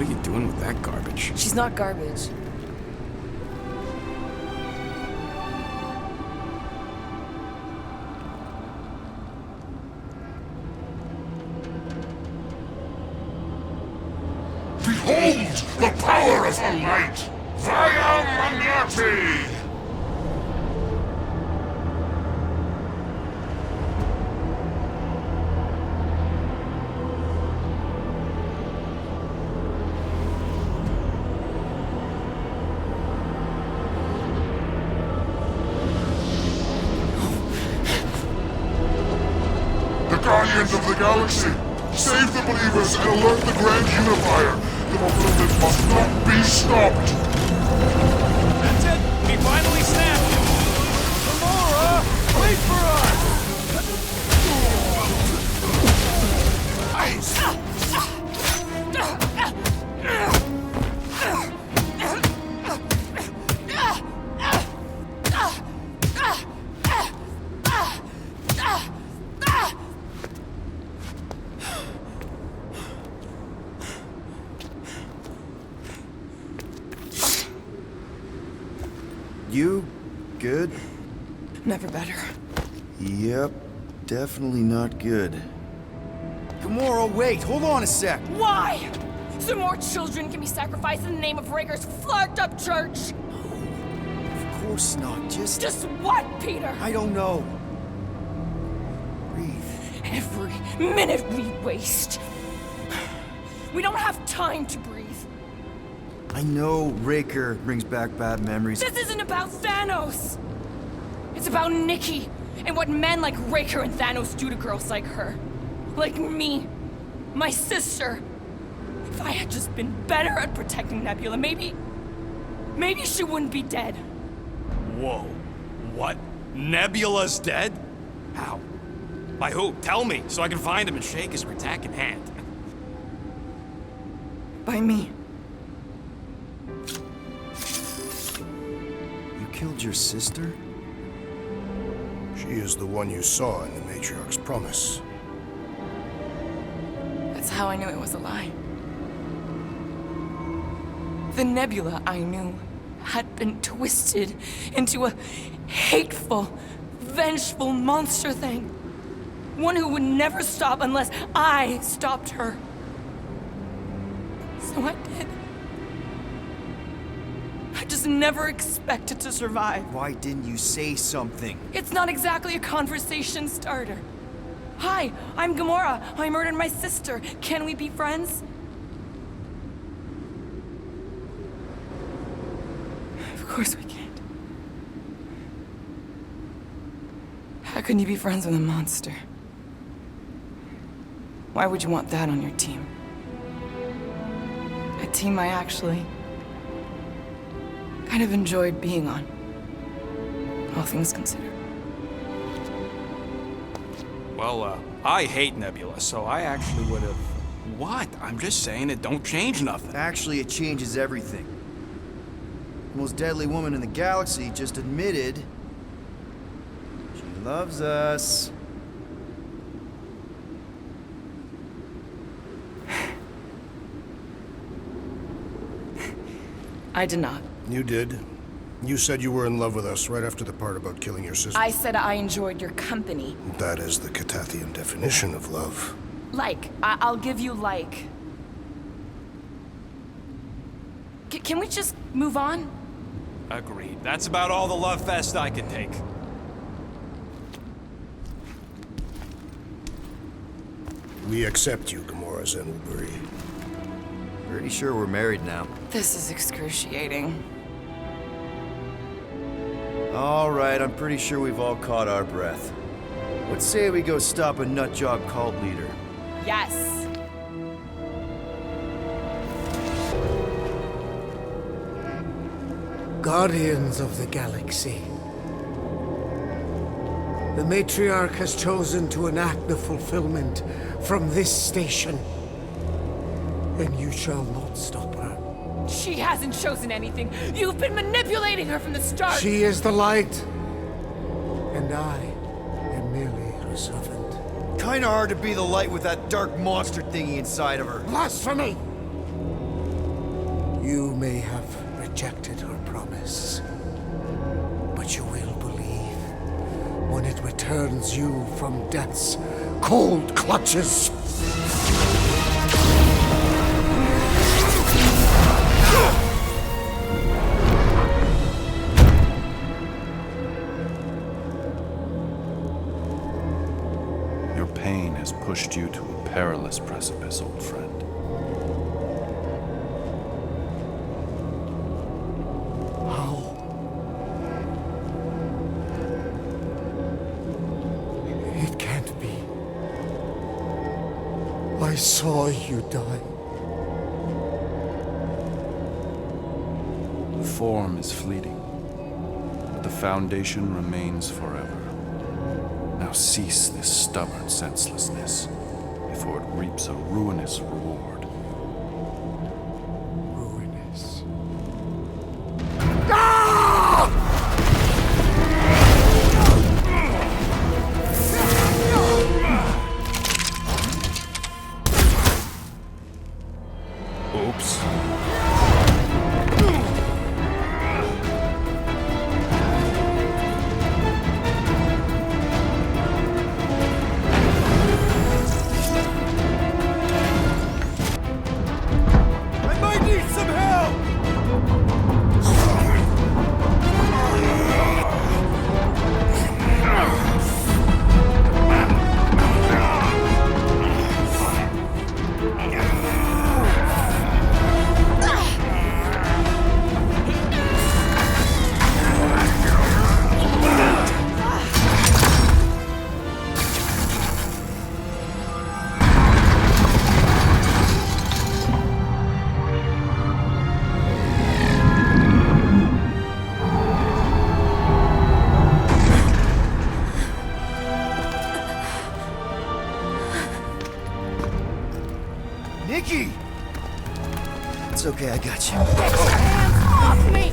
are you doing with that garbage? She's not garbage. Behold the power of the light! Via Manati! The Guardians of the Galaxy! Save the believers and alert the Grand Unifier! The movement must not be stopped! That's it! We finally snapped! Gamora! Wait for us! You good? Never better. Yep, definitely not good. Gamora, wait! Hold on a sec! Why? So more children can be sacrificed in the name of Raker's flarked up church? Of course not, Just what, Peter? I don't know. Breathe. Every minute we waste. We don't have time to breathe. I know Raker brings back bad memories. This isn't about Thanos. It's about Nikki and what men like Raker and Thanos do to girls like her. Like me. My sister. If I had just been better at protecting Nebula, maybe she wouldn't be dead. Whoa. What? Nebula's dead? How? By who? Tell me, so I can find him and shake his attacking hand. By me. You killed your sister? She is the one you saw in the Matriarch's promise. That's how I knew it was a lie. The Nebula I knew had been twisted into a hateful, vengeful monster thing. One who would never stop unless I stopped her. So I did. I just never expected to survive. Why didn't you say something? It's not exactly a conversation starter. Hi, I'm Gamora. I murdered my sister. Can we be friends? Of course we can't. How can you be friends with a monster? Why would you want that on your team? A team I actually kind of enjoyed being on, all things considered. Well, I hate Nebula, so I actually would have... What? I'm just saying it don't change nothing. Actually, it changes everything. The most deadly woman in the galaxy just admitted she loves us. I did not. You did. You said you were in love with us right after the part about killing your sister. I said I enjoyed your company. That is the Catathian definition of love. Like. I'll give you like. Can we just move on? Agreed. That's about all the love fest I can take. We accept you, Gamora Zenuburi. Pretty sure we're married now. This is excruciating. All right, I'm pretty sure we've all caught our breath. Let's say we go stop a nutjob cult leader. Yes. Guardians of the Galaxy. The Matriarch has chosen to enact the fulfillment from this station. And you shall not stop her. She hasn't chosen anything. You've been manipulating her from the start. She is the light. And I am merely her servant. Kinda hard to be the light with that dark monster thingy inside of her. Blasphemy! You may have rejected her promise, but you will believe when it returns you from death's cold clutches. Your pain has pushed you to a perilous precipice, old friend. How? It can't be. I saw you die. The form is fleeting, but the foundation remains forever. Now cease this stubborn senselessness, before it reaps a ruinous reward. Ruinous. Oops. I might need some help! Nikki! It's okay, I got you. Hands off me!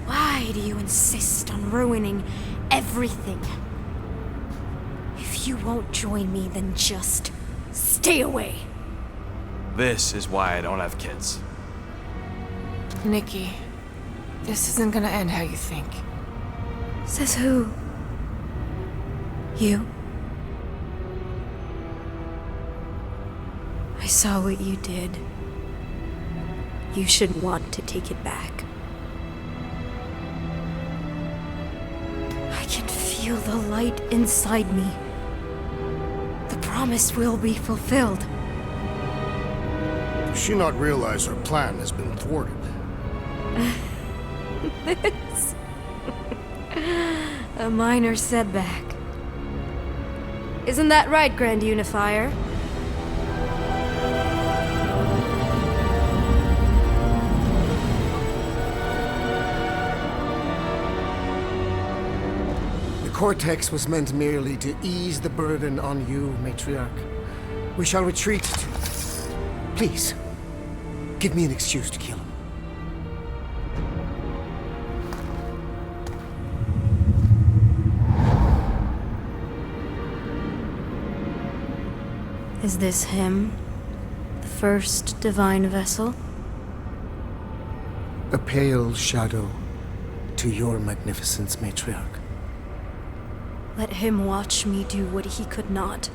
Why do you insist on ruining everything? If you won't join me, then just stay away. This is why I don't have kids. Nikki, this isn't gonna end how you think. Says who? You? I saw what you did. You should want to take it back. I can feel the light inside me. The promise will be fulfilled. Does she not realize her plan has been thwarted? This. A minor setback. Isn't that right, Grand Unifier? The Cortex was meant merely to ease the burden on you, Matriarch. We shall retreat to... Please, give me an excuse to kill him. Is this him? The first divine vessel? A pale shadow to your magnificence, Matriarch. Let him watch me do what he could not.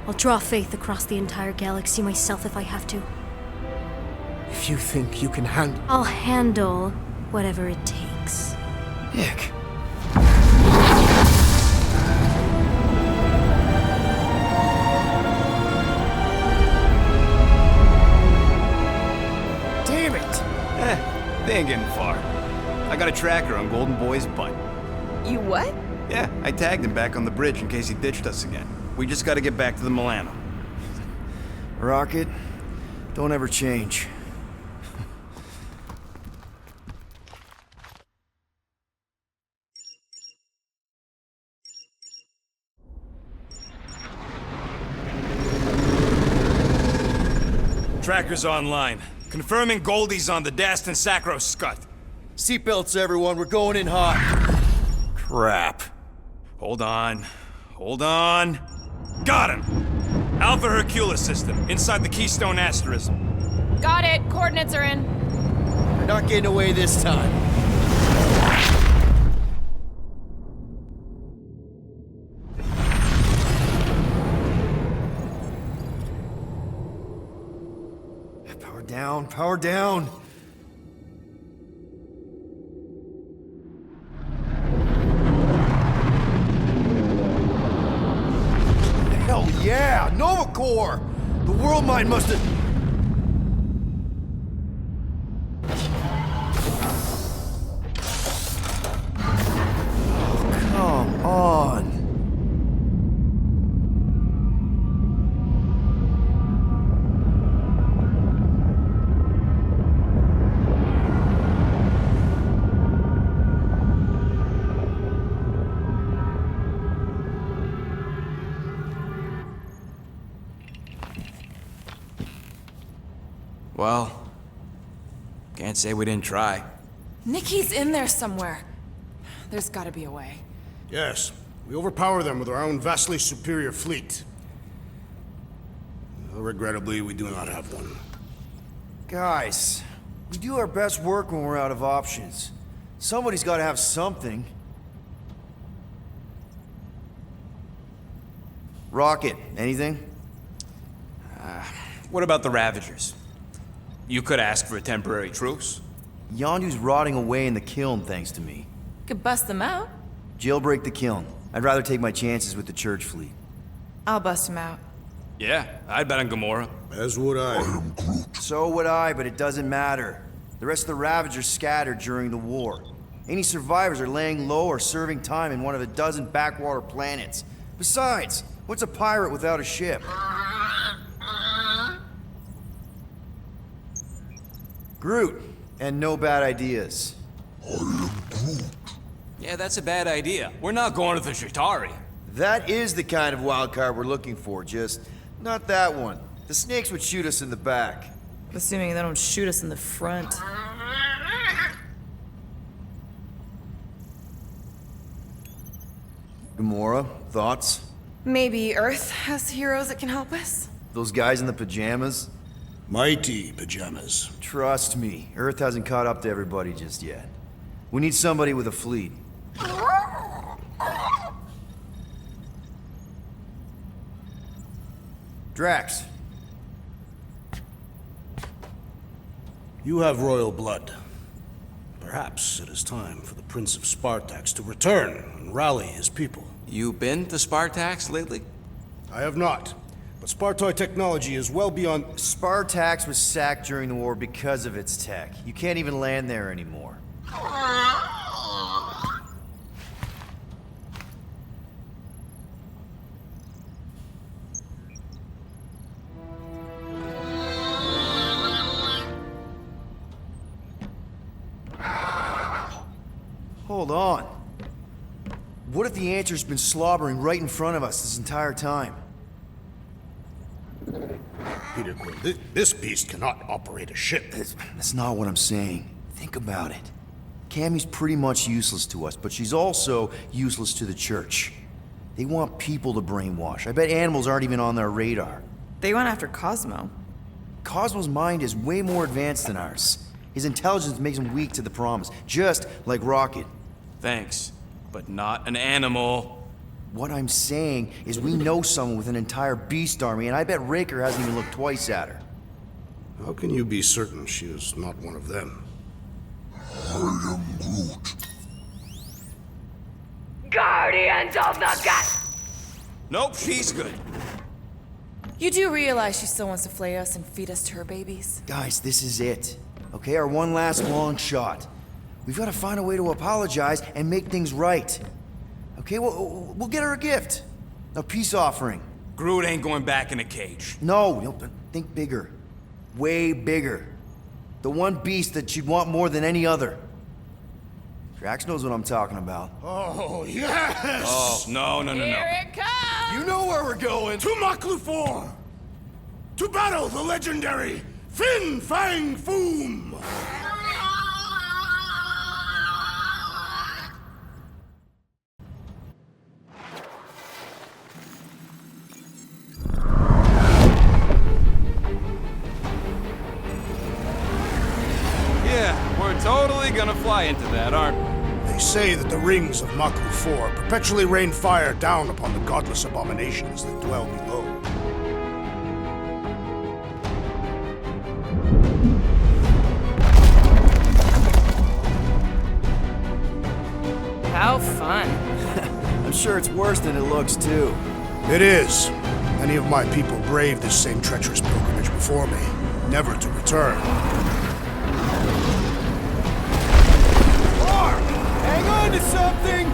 I'll draw faith across the entire galaxy myself if I have to. If you think you can handle... I'll handle whatever it takes. Nick. Damn it! They ain't getting far. I got a tracker on Golden Boy's butt. You what? Yeah, I tagged him back on the bridge in case he ditched us again. We just gotta get back to the Milano. Rocket, don't ever change. Tracker's online. Confirming Goldie's on the Dast and Sacro Scut. Seatbelts, everyone, we're going in hot. Crap. Hold on. Hold on. Got him! Alpha Hercules system, inside the Keystone Asterism. Got it. Coordinates are in. We're not getting away this time. Power down, power down. Hell yeah! Nova Core! The world mind must have... Come on. Well, can't say we didn't try. Nikki's in there somewhere. There's gotta be a way. Yes, we overpower them with our own vastly superior fleet. Well, regrettably, we do not have one. Guys, we do our best work when we're out of options. Somebody's got to have something. Rocket, anything? What about the Ravagers? You could ask for a temporary truce. Yondu's rotting away in the kiln thanks to me. Could bust them out. Jailbreak the kiln. I'd rather take my chances with the church fleet. I'll bust them out. Yeah, I'd bet on Gamora. As would I. So would I, but it doesn't matter. The rest of the Ravagers scattered during the war. Any survivors are laying low or serving time in one of a dozen backwater planets. Besides, what's a pirate without a ship? Groot, and no bad ideas. Yeah, that's a bad idea. We're not going to the Chitauri. That is the kind of wild card we're looking for, just not that one. The snakes would shoot us in the back. Assuming they don't shoot us in the front. Gamora, thoughts? Maybe Earth has heroes that can help us? Those guys in the pajamas? Mighty pajamas. Trust me, Earth hasn't caught up to everybody just yet. We need somebody with a fleet. Drax. You have royal blood. Perhaps it is time for the Prince of Spartax to return and rally his people. You been to Spartax lately? I have not, but Spartoid technology is well beyond... Spartax was sacked during the war because of its tech. You can't even land there anymore. Hold on. What if the answer's been slobbering right in front of us this entire time? Peter Quill, this beast cannot operate a ship. That's not what I'm saying. Think about it. Cammy's pretty much useless to us, but she's also useless to the church. They want people to brainwash. I bet animals aren't even on their radar. They went after Cosmo. Cosmo's mind is way more advanced than ours. His intelligence makes him weak to the promise, just like Rocket. Thanks, but not an animal. What I'm saying is we know someone with an entire beast army, and I bet Raker hasn't even looked twice at her. How can you be certain she is not one of them? I am Groot. Guardians of the Gut! Nope, she's good. You do realize she still wants to flay us and feed us to her babies? Guys, this is it. Okay, our one last long shot. We've got to find a way to apologize and make things right. Okay, we'll get her a gift. A peace offering. Groot ain't going back in a cage. No, think bigger. Way bigger. The one beast that she'd want more than any other. Drax knows what I'm talking about. Oh, yes! Oh, no. Here it comes! You know where we're going! To Maklufor! To battle the legendary Fin Fang Foom! we're totally gonna fly into that, aren't we? They say that the rings of Maku 4 perpetually rain fire down upon the godless abominations that dwell below. How fun. I'm sure it's worse than it looks, too. It is. Many of my people braved this same treacherous pilgrimage before me, never to return. Mark! Hang on to something!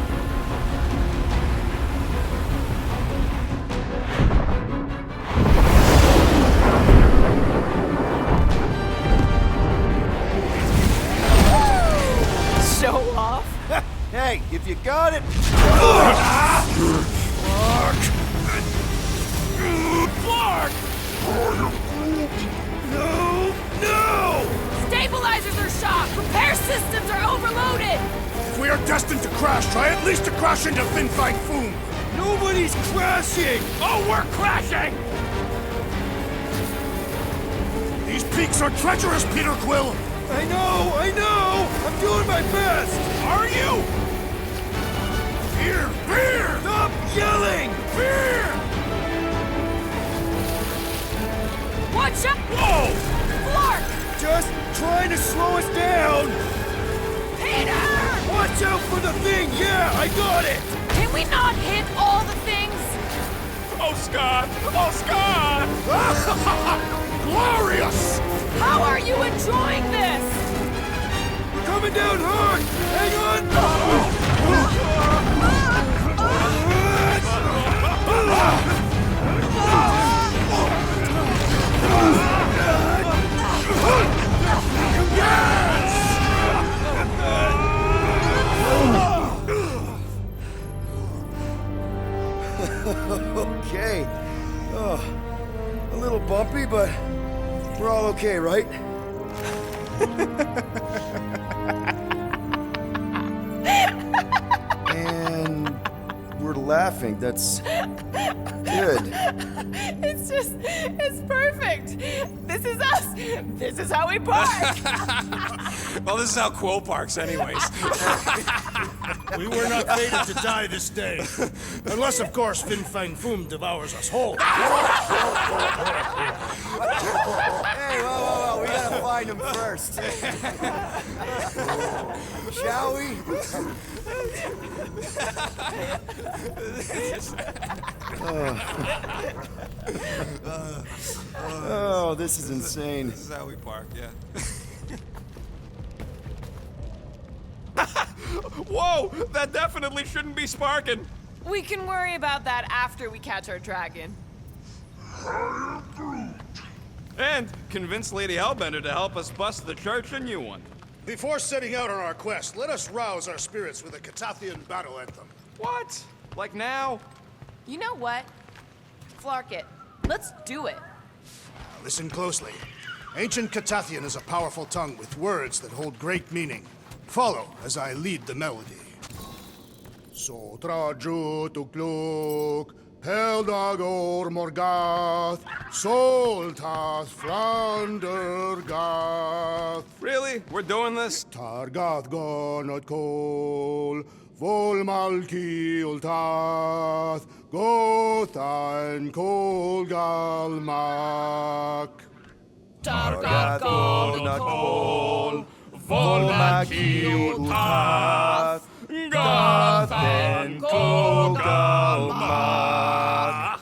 Show off. Hey, if you got it... Clark! No! Stabilizers are shot. Repair systems are overloaded. If we are destined to crash, try at least to crash into Fin Fang Foom! Nobody's crashing! Oh, we're crashing! These peaks are treacherous, Peter Quill! I know! I'm doing my best! Are you? Here! Here! Stop yelling! Fear! Watch out! Whoa! Clark! Just trying to slow us down! Peter! Watch out for the thing! Yeah, I got it! Can we not hit all the things? Oh, Scott! Oh, Scott! Glorious! How are you enjoying this? We're coming down hard! Hang on! Okay. Oh, a little bumpy, but we're all okay, right? And we're laughing. That's good. It's perfect. This is us. This is how we park. Well, this is how Quill parks, anyways. We were not fated to die this day. Unless, of course, Fin Fang Foom devours us whole. Hey, whoa. We gotta find him first. Shall we? Oh, this is insane. This is how we park, yeah. Whoa! That definitely shouldn't be sparking! We can worry about that after we catch our dragon. And convince Lady Hellbender to help us bust the church a new one. Before setting out on our quest, let us rouse our spirits with a Catathian battle anthem. What? Like now? You know what? Flark it. Let's do it. Listen closely. Ancient Catathian is a powerful tongue with words that hold great meaning. Follow as I lead the melody. Sotra jutukluk, Heldagor Morgath, Soltath Flandergath, Really? We're doing this? Targath Gonot Kol, Volmalki Ultath, Gothan Kol Galmak. Targath Gonot Kol, Volmaki Ultath, Gothan Kol Galmak.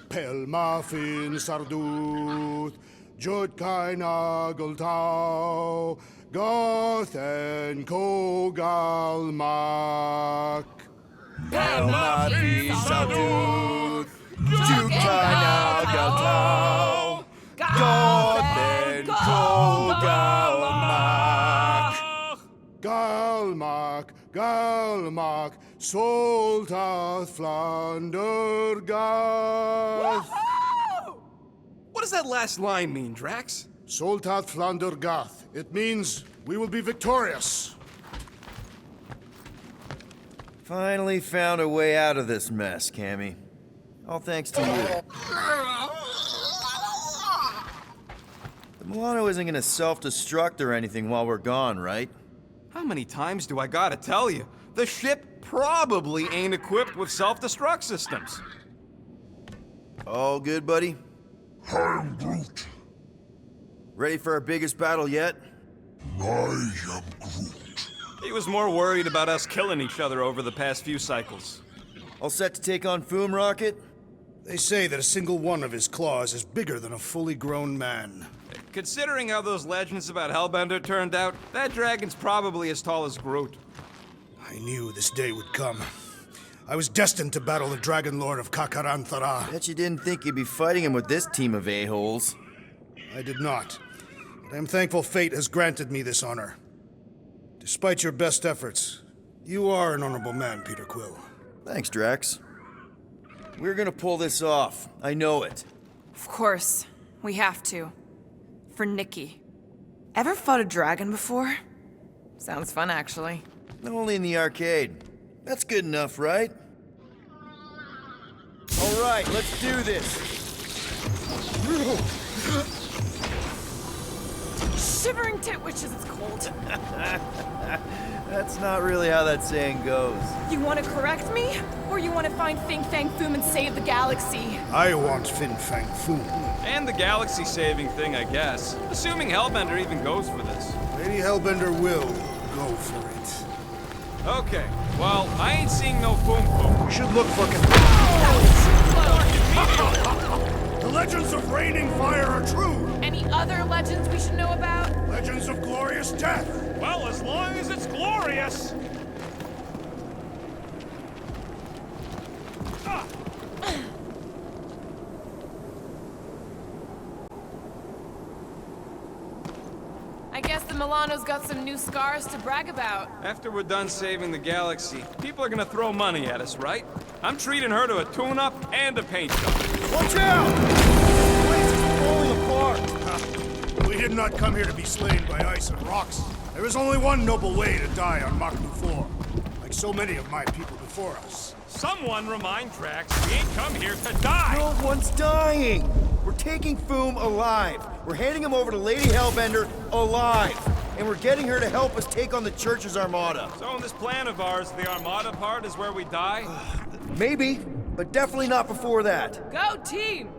Pelmafin Sarduth, Judkai Nageltau, Gothan Kol Galmak. Pelmafin Sarduth, Judkai Nageltau, Gothan Kol Galmak. Galmak, Soltath Flandergath. What does that last line mean, Drax? Soltath Flandergath. It means we will be victorious. Finally found a way out of this mess, Cammy. All thanks to you. The Milano isn't gonna self-destruct or anything while we're gone, right? How many times do I gotta tell you? The ship probably ain't equipped with self-destruct systems. All good, buddy? I am Groot. Ready for our biggest battle yet? I am Groot. He was more worried about us killing each other over the past few cycles. All set to take on Foom, Rocket? They say that a single one of his claws is bigger than a fully grown man. Considering how those legends about Hellbender turned out, that dragon's probably as tall as Groot. I knew this day would come. I was destined to battle the Dragon Lord of Kakaranthara. Bet you didn't think you'd be fighting him with this team of a-holes. I did not. But I am thankful fate has granted me this honor. Despite your best efforts, you are an honorable man, Peter Quill. Thanks, Drax. We're gonna pull this off. I know it. Of course. We have to. For Nikki. Ever fought a dragon before? Sounds fun, actually. Only in the arcade. That's good enough, right? All right, let's do this. Shivering tit wishes it's cold. That's not really how that saying goes. You want to correct me? Or you want to find Fin Fang Foom and save the galaxy? I want Fin Fang Foom. And the galaxy-saving thing, I guess. Assuming Hellbender even goes for this. Lady Hellbender will go for it. Okay, well, I ain't seeing no Foom Foom. We should look for... The legends of raining fire are true. Any other legends we should know about? Legends of glorious death. Well, as long as it's glorious. I guess the Milano's got some new scars to brag about. After we're done saving the galaxy, people are gonna throw money at us, right? I'm treating her to a tune-up and a paint job. Watch out! The place is falling apart. We did not come here to be slain by ice and rocks. There is only one noble way to die on Machnu 4, like so many of my people before us. Someone remind Drax we ain't come here to die! No one's dying. We're taking Foom alive. We're handing him over to Lady Hellbender alive. And we're getting her to help us take on the Church's armada. So in this plan of ours, the armada part is where we die? Maybe, but definitely not before that. Go team!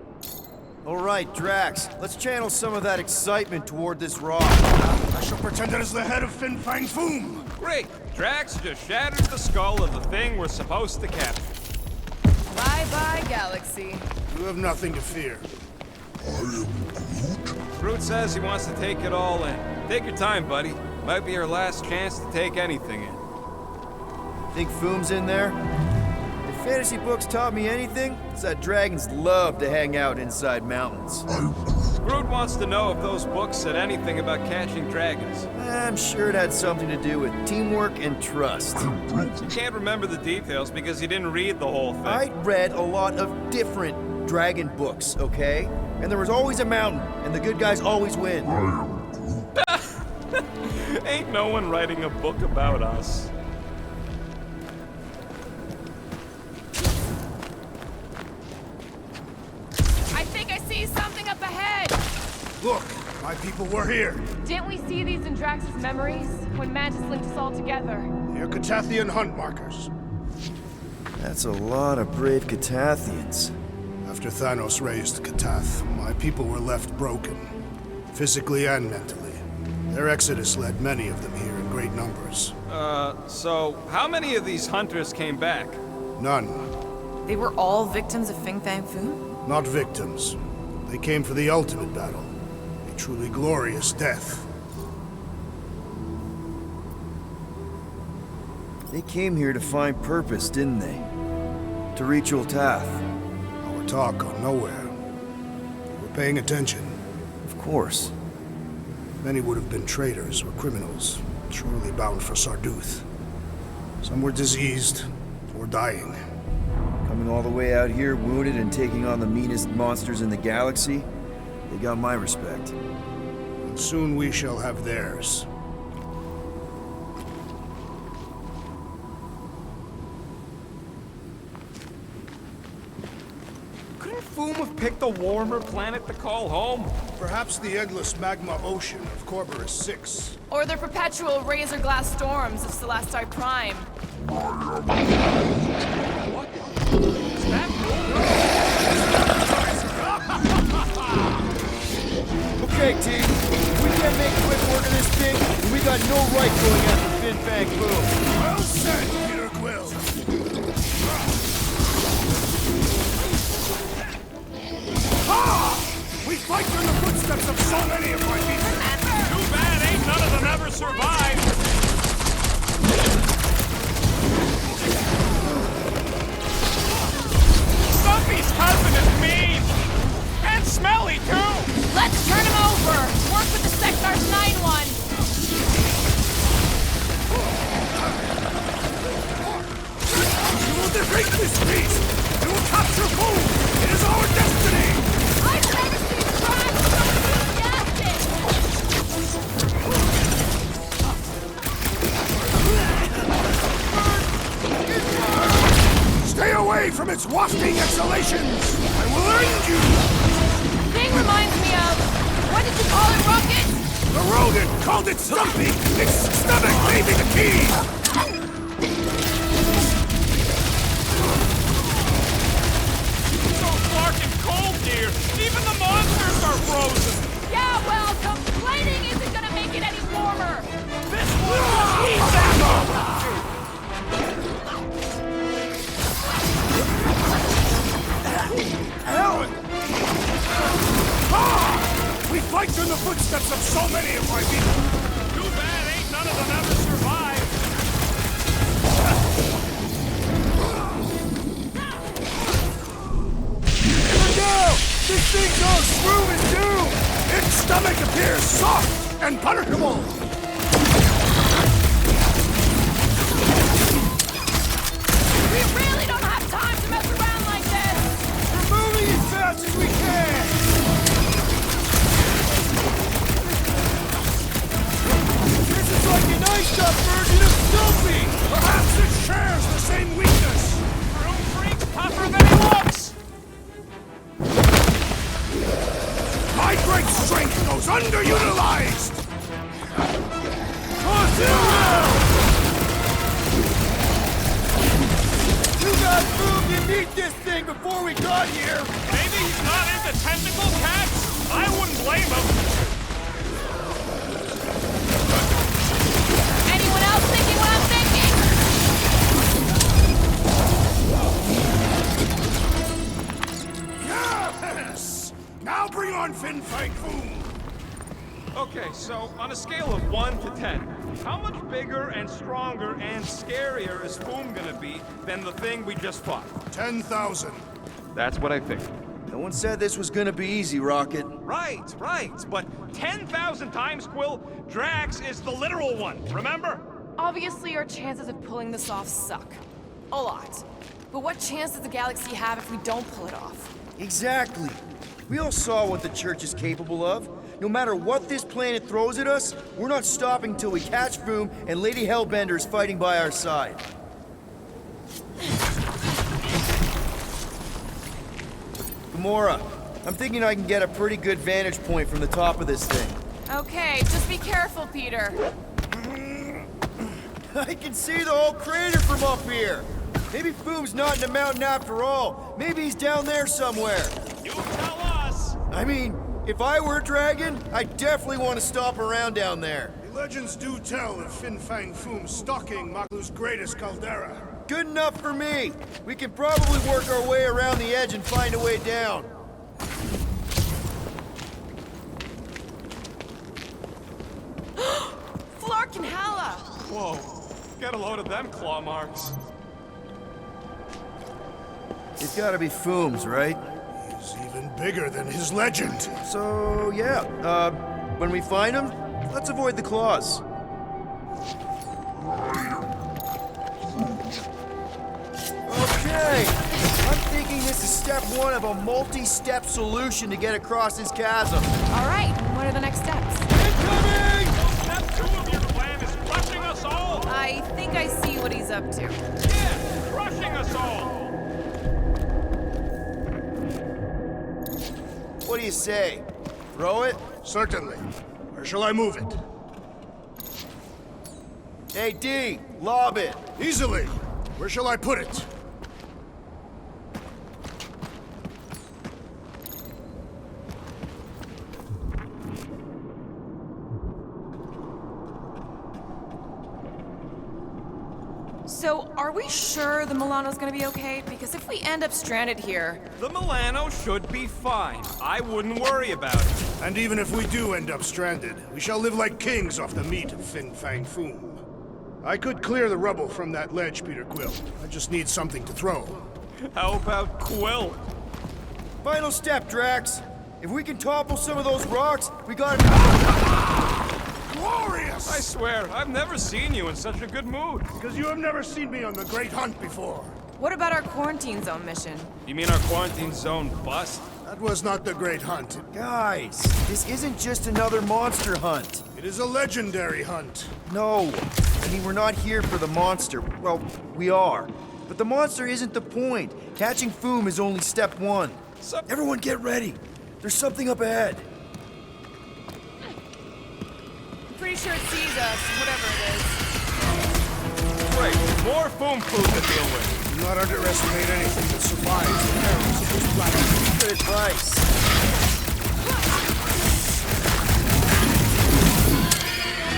All right, Drax, let's channel some of that excitement toward this rock. I shall pretend it is the head of Fin Fang Foom. Great! Drax just shatters the skull of the thing we're supposed to capture. Bye-bye, galaxy. You have nothing to fear. I am Groot. Groot says he wants to take it all in. Take your time, buddy. Might be our last chance to take anything in. Think Foom's in there? If fantasy books taught me anything, it's that dragons love to hang out inside mountains. Groot wants to know if those books said anything about catching dragons. I'm sure it had something to do with teamwork and trust. You can't remember the details because you didn't read the whole thing. I read a lot of different dragon books, okay? And there was always a mountain, and the good guys always win. Ain't no one writing a book about us. I think I see something up ahead! Look, my people were here. Didn't we see these in Drax's memories? When Mantis linked us all together? They are Catathian hunt markers. That's a lot of brave Catathians. After Thanos raised Katath, my people were left broken, physically and mentally. Their exodus led many of them here in great numbers. So how many of these hunters came back? None. They were all victims of Fin Fang Foom? Not victims. They came for the ultimate battle. A truly glorious death. They came here to find purpose, didn't they? To reach Ultath. Our talk gone nowhere. You were paying attention. Of course. Many would have been traitors or criminals, surely bound for Sarduth. Some were diseased or dying. Coming all the way out here, wounded and taking on the meanest monsters in the galaxy, they got my respect. And soon we shall have theirs. Couldn't Foom have picked a warmer planet to call home? Perhaps the endless magma ocean of Corberus 6. Or the perpetual razor glass storms of Celesti Prime. Okay, team. We can't make quick work of this thing, and we got no right going after Fin Fang Foom. Well said, Peter Quill. We fight in the footsteps of so many of my people. Too bad ain't none of them ever survived. Stumpy's cousin is mean! And smelly, too! Let's turn him over! Work with the Sectar's 9-1! We will defeat this beast! We will capture Foom! It is our destiny! I've never seen crime so enthusiastic! Stay away from its wafting exhalations! I will end you! Thing reminds me of... What did you call it, Rocket? The rodent called it Stumpy! Its stomach may be the key! So dark and cold here. Even the monsters are frozen. Yeah, well, complaining isn't gonna make it any warmer! This one just needs ammo! We fight in the footsteps of so many of my people! Too bad ain't none of them ever survived. Look out! This thing's all screw and doom! Its stomach appears soft and punishable! We really don't have time to mess around like this! We're moving as fast as we can! This is like an iced-up version of Stumpy! Perhaps it shares the same weakness! Room freak's tougher than he looks. My great strength goes underutilized! Toss him now! You got Foom to meet this thing before we got here! Maybe he's not into tentacle cats? I wouldn't blame him. Anyone else thinking what I'm thinking? Yes! Now bring on Fin Fang Foom! Okay, so on a scale of 1 to 10, how much bigger and stronger and scarier is Foom gonna be than the thing we just fought? 10,000. That's what I figured. No one said this was gonna be easy, Rocket. Right, but 10,000 times, Quill, Drax is the literal one, remember? Obviously, our chances of pulling this off suck. A lot. But what chance does the galaxy have if we don't pull it off? Exactly. We all saw what the Church is capable of. No matter what this planet throws at us, we're not stopping till we catch Foom and Lady Hellbender is fighting by our side. Gamora, I'm thinking I can get a pretty good vantage point from the top of this thing. Okay, just be careful, Peter. I can see the whole crater from up here. Maybe Foom's not in the mountain after all. Maybe he's down there somewhere. You tell us! I mean, if I were a dragon, I'd definitely want to stop around down there. The legends do tell of Fin Fang Foom stalking Maklu's greatest caldera. Good enough for me. We can probably work our way around the edge and find a way down. Flark and Hala! Whoa, get a load of them claw marks. It's gotta be Foom's, right? He's even bigger than his legend. So, yeah, when we find him, let's avoid the claws. Okay, I'm thinking this is step one of a multi-step solution to get across this chasm. All right, what are the next steps? Incoming! Step 2 of your plan is crushing us all! I think I see what he's up to. Yeah, crushing us all! you say? Throw it? Certainly. Where shall I move it? Hey, D, lob it. Easily. Where shall I put it? So, are we sure the Milano's gonna be okay? Because if we end up stranded here... The Milano should be fine. I wouldn't worry about it. And even if we do end up stranded, we shall live like kings off the meat of Fin Fang Foom. I could clear the rubble from that ledge, Peter Quill. I just need something to throw. How about Quill? Final step, Drax. If we can topple some of those rocks, we got Glorious! I swear, I've never seen you in such a good mood. Because you have never seen me on the Great Hunt before. What about our quarantine zone mission? You mean our quarantine zone bust? That was not the Great Hunt. Guys, this isn't just another monster hunt. It is a legendary hunt. No, I mean, we're not here for the monster. Well, we are. But the monster isn't the point. Catching Foom is only step one. Everyone get ready. There's something up ahead. Pretty sure it sees us, whatever it is. Great, more Foom food to deal with. Do not underestimate anything that survives the perils of this planet. Good advice.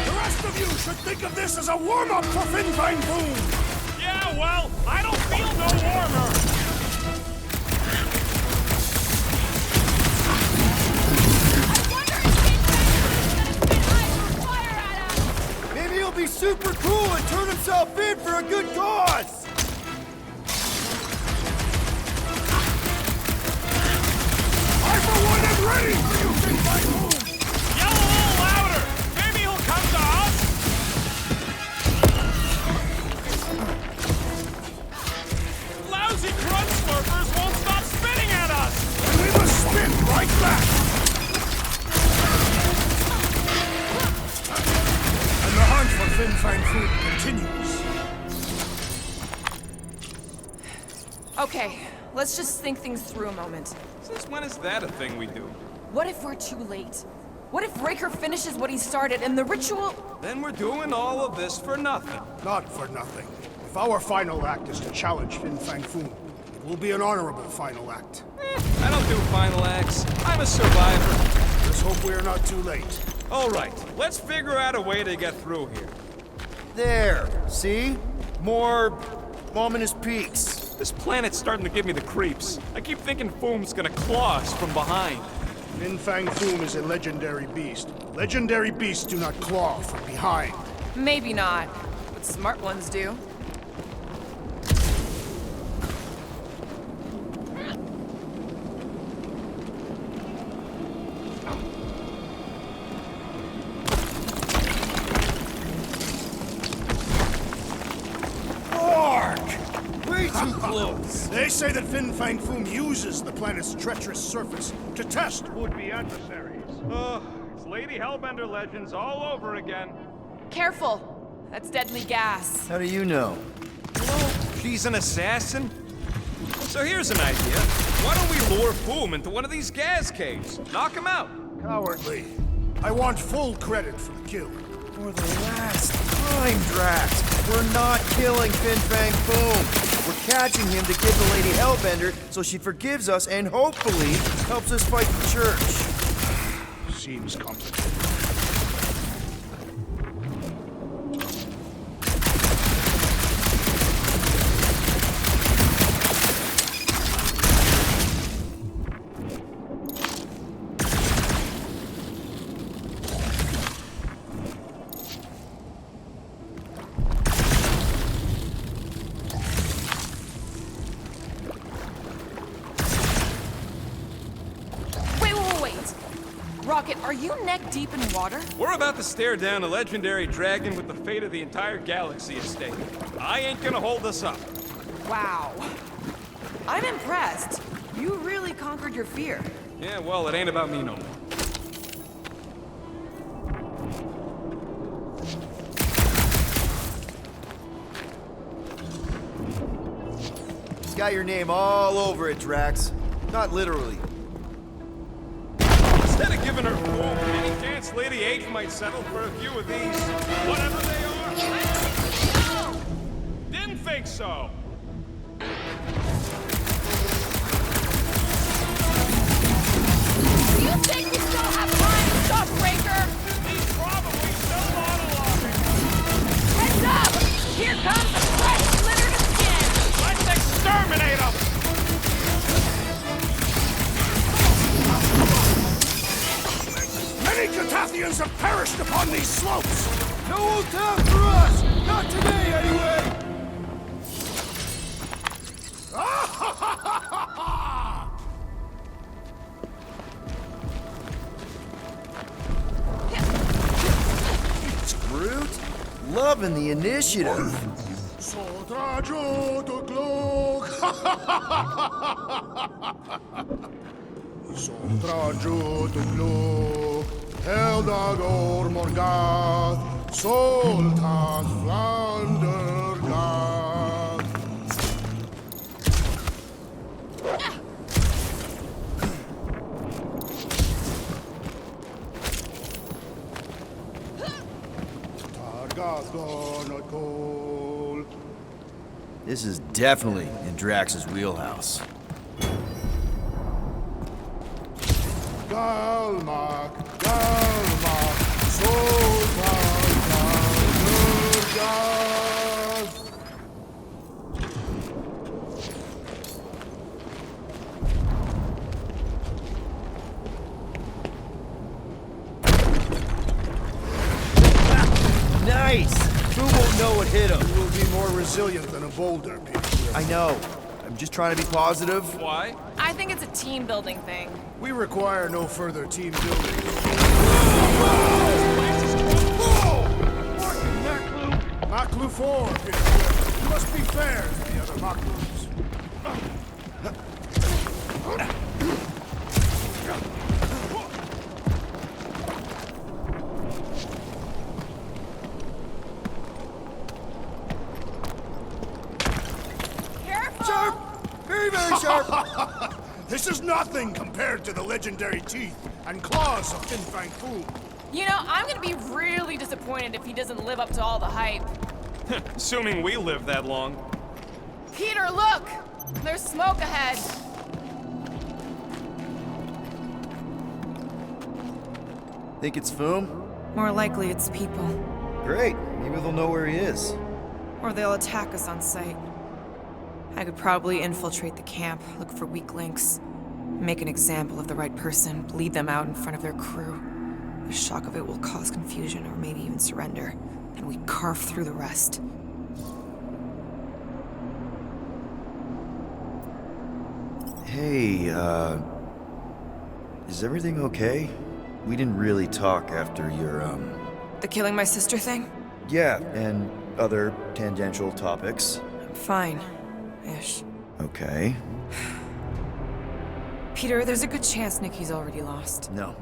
The rest of you should think of this as a warm-up for Fin Fang Foom! Yeah, well, I don't feel no warmer. Maybe he'll be super cool and turn himself in for a good cause! I, for one, am ready for you, Fin Fang Foom! Yell a little louder. Maybe he'll come to us. Lousy grunt slurpers won't stop spitting at us. And we must spin right back! And the hunt for Fin Fang Foom continues. Okay, let's just think things through a moment. Since when is that a thing we do? What if we're too late? What if Raker finishes what he started and the ritual... Then we're doing all of this for nothing. Not for nothing. If our final act is to challenge Fin Fang Foom, it will be an honorable final act. I don't do final acts. I'm a survivor. Let's hope we are not too late. All right, let's figure out a way to get through here. There, see? More ominous peaks. This planet's starting to give me the creeps. I keep thinking Foom's gonna claw us from behind. Fin Fang Foom is a legendary beast. Legendary beasts do not claw from behind. Maybe not, but smart ones do. Way too close. They say that Fin Fang Foom uses the planet's treacherous surface to test would-be adversaries. It's Lady Hellbender legends all over again. Careful! That's deadly gas. How do you know? She's an assassin? So here's an idea. Why don't we lure Foom into one of these gas caves? Knock him out. Cowardly. I want full credit for the kill. For the last time, Drax, we're not killing Fin Fang Foom. We're catching him to give the Lady Hellbender so she forgives us and hopefully helps us fight the church. Seems complicated. Rocket, are you neck deep in water? We're about to stare down a legendary dragon with the fate of the entire galaxy at stake. I ain't gonna hold us up. Wow. I'm impressed. You really conquered your fear. Yeah, well, it ain't about me no more. It's got your name all over it, Drax. Not literally. even her poop. Any chance Lady H might settle for a few of these, whatever they are? Didn't think so. You think we still have time to stop Raker? He's probably still monologuing. Heads up! Here comes the fresh littered of skin! Let's exterminate him! Many Catathians have perished upon these slopes! No time for us! Not today, anyway! Groot, loving the initiative. Sotrajo to Glog! Sotrajo to Glog! Eldagor Morgath! Soltan Flandergath! Targath not cold. This is definitely in Drax's wheelhouse. Galmak, Galmak, Sultan Flandergath! Nice! Who won't know what hit him? You will be more resilient than a boulder, Peter. I know. I'm just trying to be positive. Why? I think it's a team building thing. We require no further team building. Maklu 4, Peter. You must be fair to the other Maklus. Careful! Sharp! Very, very sharp! This is nothing compared to the legendary teeth and claws of Fin Fang Foom. You know, I'm gonna be really disappointed if he doesn't live up to all the hype. Assuming we live that long. Peter, look! There's smoke ahead. Think it's Foom? More likely it's people. Great. Maybe they'll know where he is. Or they'll attack us on sight. I could probably infiltrate the camp, look for weak links, make an example of the right person, bleed them out in front of their crew. The shock of it will cause confusion or maybe even surrender, and we carve through the rest. Hey, is everything okay? We didn't really talk after your, The killing my sister thing? Yeah, and other tangential topics. I'm fine. Ish. Okay. Peter, there's a good chance Nikki's already lost. No,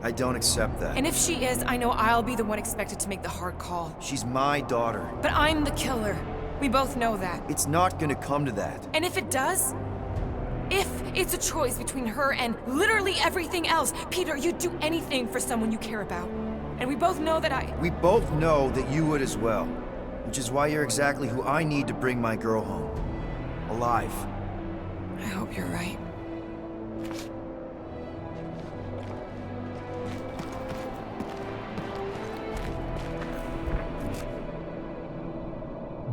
I don't accept that. And if she is, I know I'll be the one expected to make the hard call. She's my daughter. But I'm the killer. We both know that. It's not gonna come to that. And if it does? If it's a choice between her and literally everything else, Peter, you'd do anything for someone you care about. And we both know that We both know that you would as well. Which is why you're exactly who I need to bring my girl home. Alive. I hope you're right.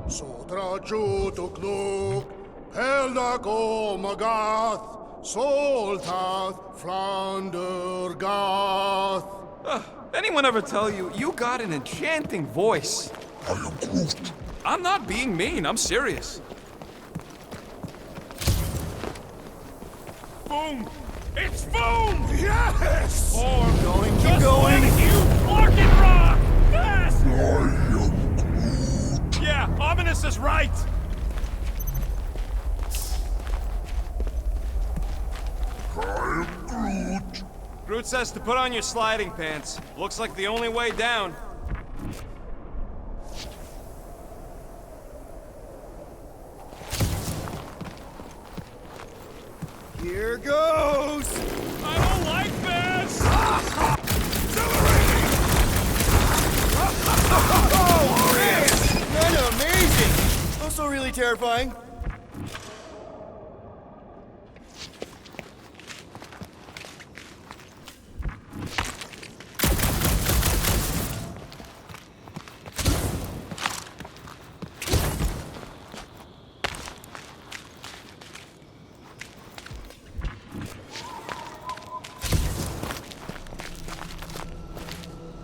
Sotrajo to Glog, Peldago Magath, Soltath Flandergath. Anyone ever tell you, you got an enchanting voice? I am Groot. I'm not being mean, I'm serious. Boom! It's Foom! Yes! Or going, Keep going. You fucking rock! Fast! I am Groot. Yeah, Ominous is right! I am Groot. Groot says to put on your sliding pants. Looks like the only way down. Here goes! I don't like this! really terrifying.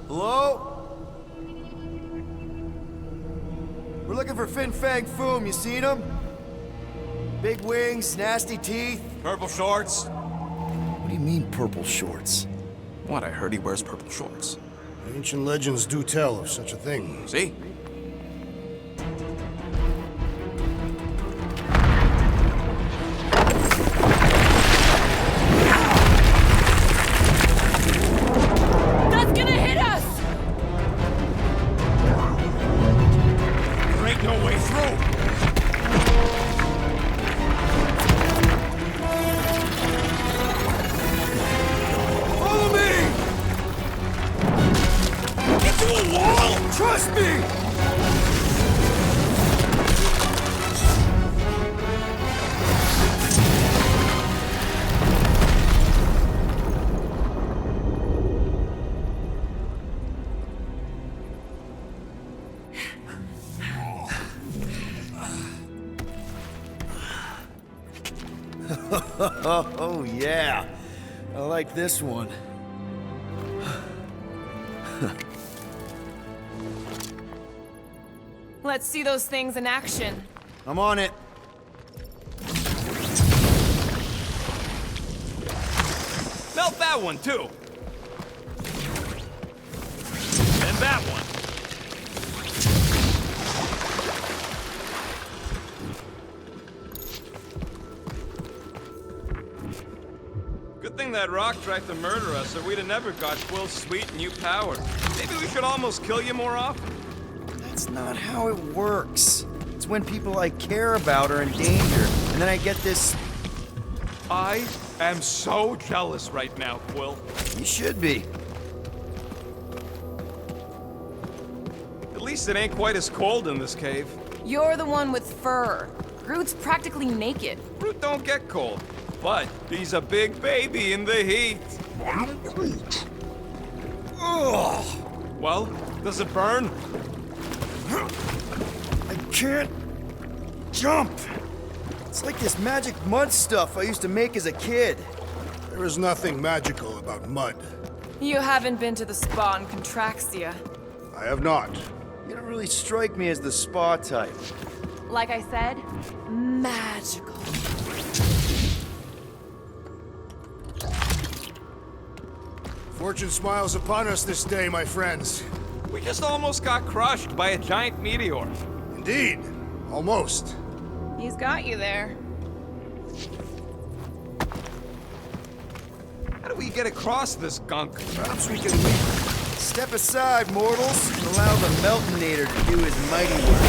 Hello? We're looking for Fin Fang Foom. You seen him? Big wings, nasty teeth. Purple shorts? What do you mean, purple shorts? What, I heard he wears purple shorts. Ancient legends do tell of such a thing. See? That's gonna hit us! There ain't no way through! Follow me! Into a wall! Trust me! Oh, yeah. I like this one. Let's see those things in action. I'm on it. Melt that one, too. And that one. Good thing that rock tried to murder us, or we'd have never got Quill's sweet new power. Maybe we should almost kill you more often. That's not how it works. It's when people I care about are in danger, and then I get this... I am so jealous right now, Quill. You should be. At least it ain't quite as cold in this cave. You're the one with fur. Groot's practically naked. Groot don't get cold, but he's a big baby in the heat. Ugh! Well, does it burn? I can't jump. It's like this magic mud stuff I used to make as a kid. There is nothing magical about mud. You haven't been to the spa in Contraxia. I have not. You don't really strike me as the spa type. Like I said, magical. Fortune smiles upon us this day, my friends. We just almost got crushed by a giant meteor. Indeed. Almost. He's got you there. How do we get across this gunk? Perhaps we can leave. Step aside, mortals, and allow the Meltonator to do his mighty work.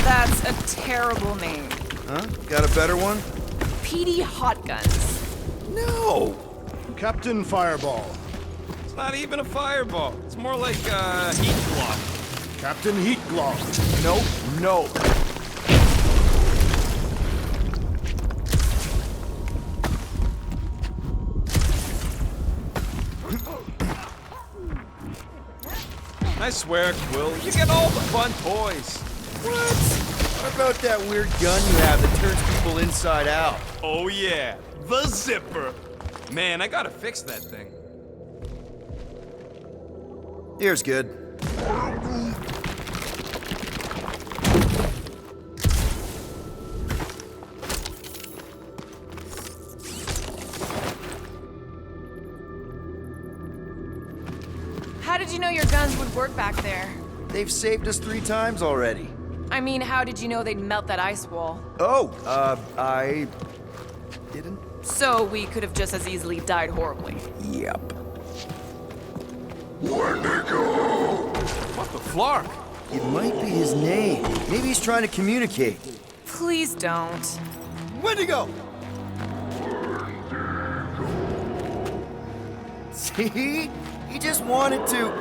That's a terrible name. Huh? Got a better one? PD Hot Guns. No! Captain Fireball. It's not even a fireball. It's more like a heat block. Captain Heat Glove. No, no. I swear, Quill, you get all the fun toys. What? What about that weird gun you have that turns people inside out? Oh yeah, the zipper. Man, I gotta fix that thing. Here's good. How did you know your guns would work back there? They've saved us 3 times already. I mean, how did you know they'd melt that ice wall? Oh, I didn't? So we could have just as easily died horribly. Yep. What the flark? It might be his name. Maybe he's trying to communicate. Please don't. Wendigo! See? He just wanted to...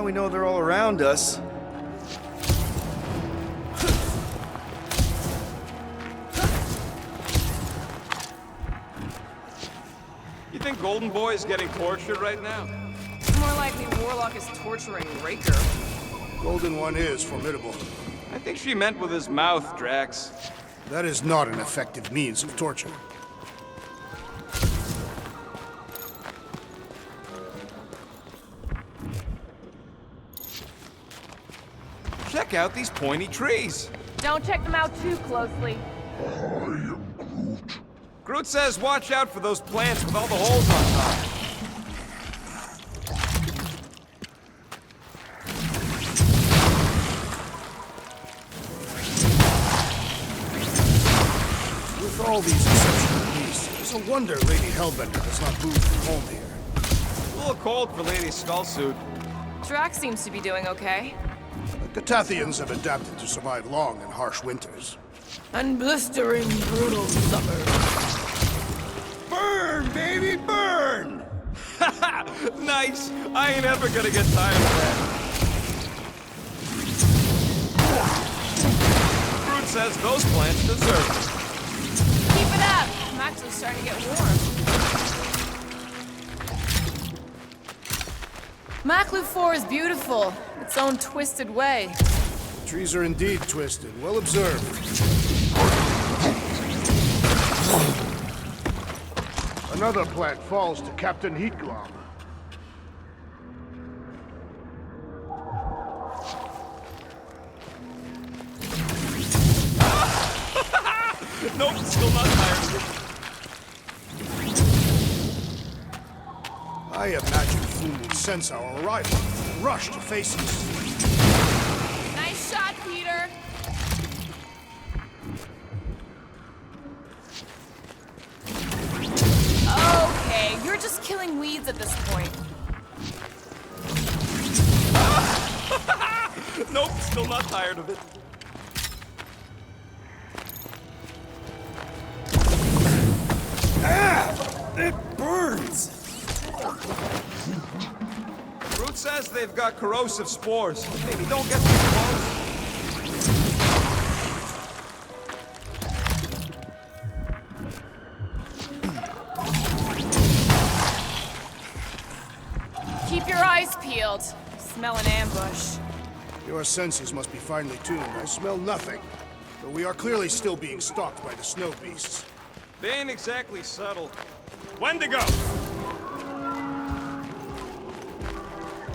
we know they're all around us. You think Golden Boy is getting tortured right now? More likely Warlock is torturing Raker. Golden One is formidable. I think she meant with his mouth, Drax. That is not an effective means of torture. Check out these pointy trees. Don't check them out too closely. Groot says watch out for those plants with all the holes on top. With all these exceptional beasts, it's a wonder Lady Hellbender does not move from home here. A little cold for Lady Skullsuit. Drax seems to be doing okay. The Catathians have adapted to survive long and harsh winters. And blistering, brutal summers. Burn, baby, burn! Nice! I ain't ever gonna get tired of that. Groot says those plants deserve it. Keep it up! I'm actually starting to get warm. Maklu 4 is beautiful, its own twisted way. The trees are indeed twisted. Well observed. Another plant falls to Captain Heatglom. Nope, still not tired of it. I imagine Foom would sense our arrival and rush to face us. Nice shot, Peter! Okay, you're just killing weeds at this point. Nope, still not tired of it. It burns! Groot says they've got corrosive spores. Maybe don't get too close. Keep your eyes peeled. Smell an ambush. Your senses must be finely tuned. I smell nothing. But we are clearly still being stalked by the snow beasts. They ain't exactly subtle. Wendigo!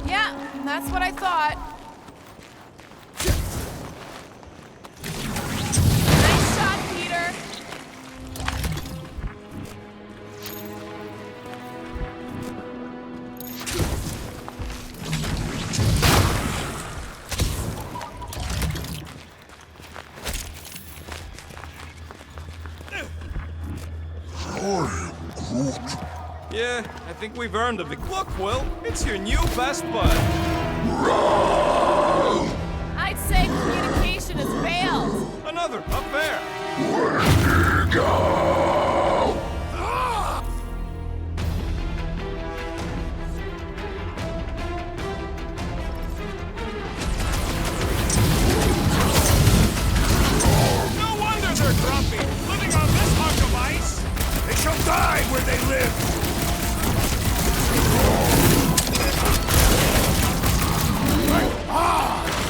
Yeah, that's what I thought. Nice shot, Peter. Yeah, I think we've earned a big look, Will. It's your new best bud. I'd say communication has failed. Another, up there. No wonder they're grumpy, living on this hunk of ice. They shall die where they live!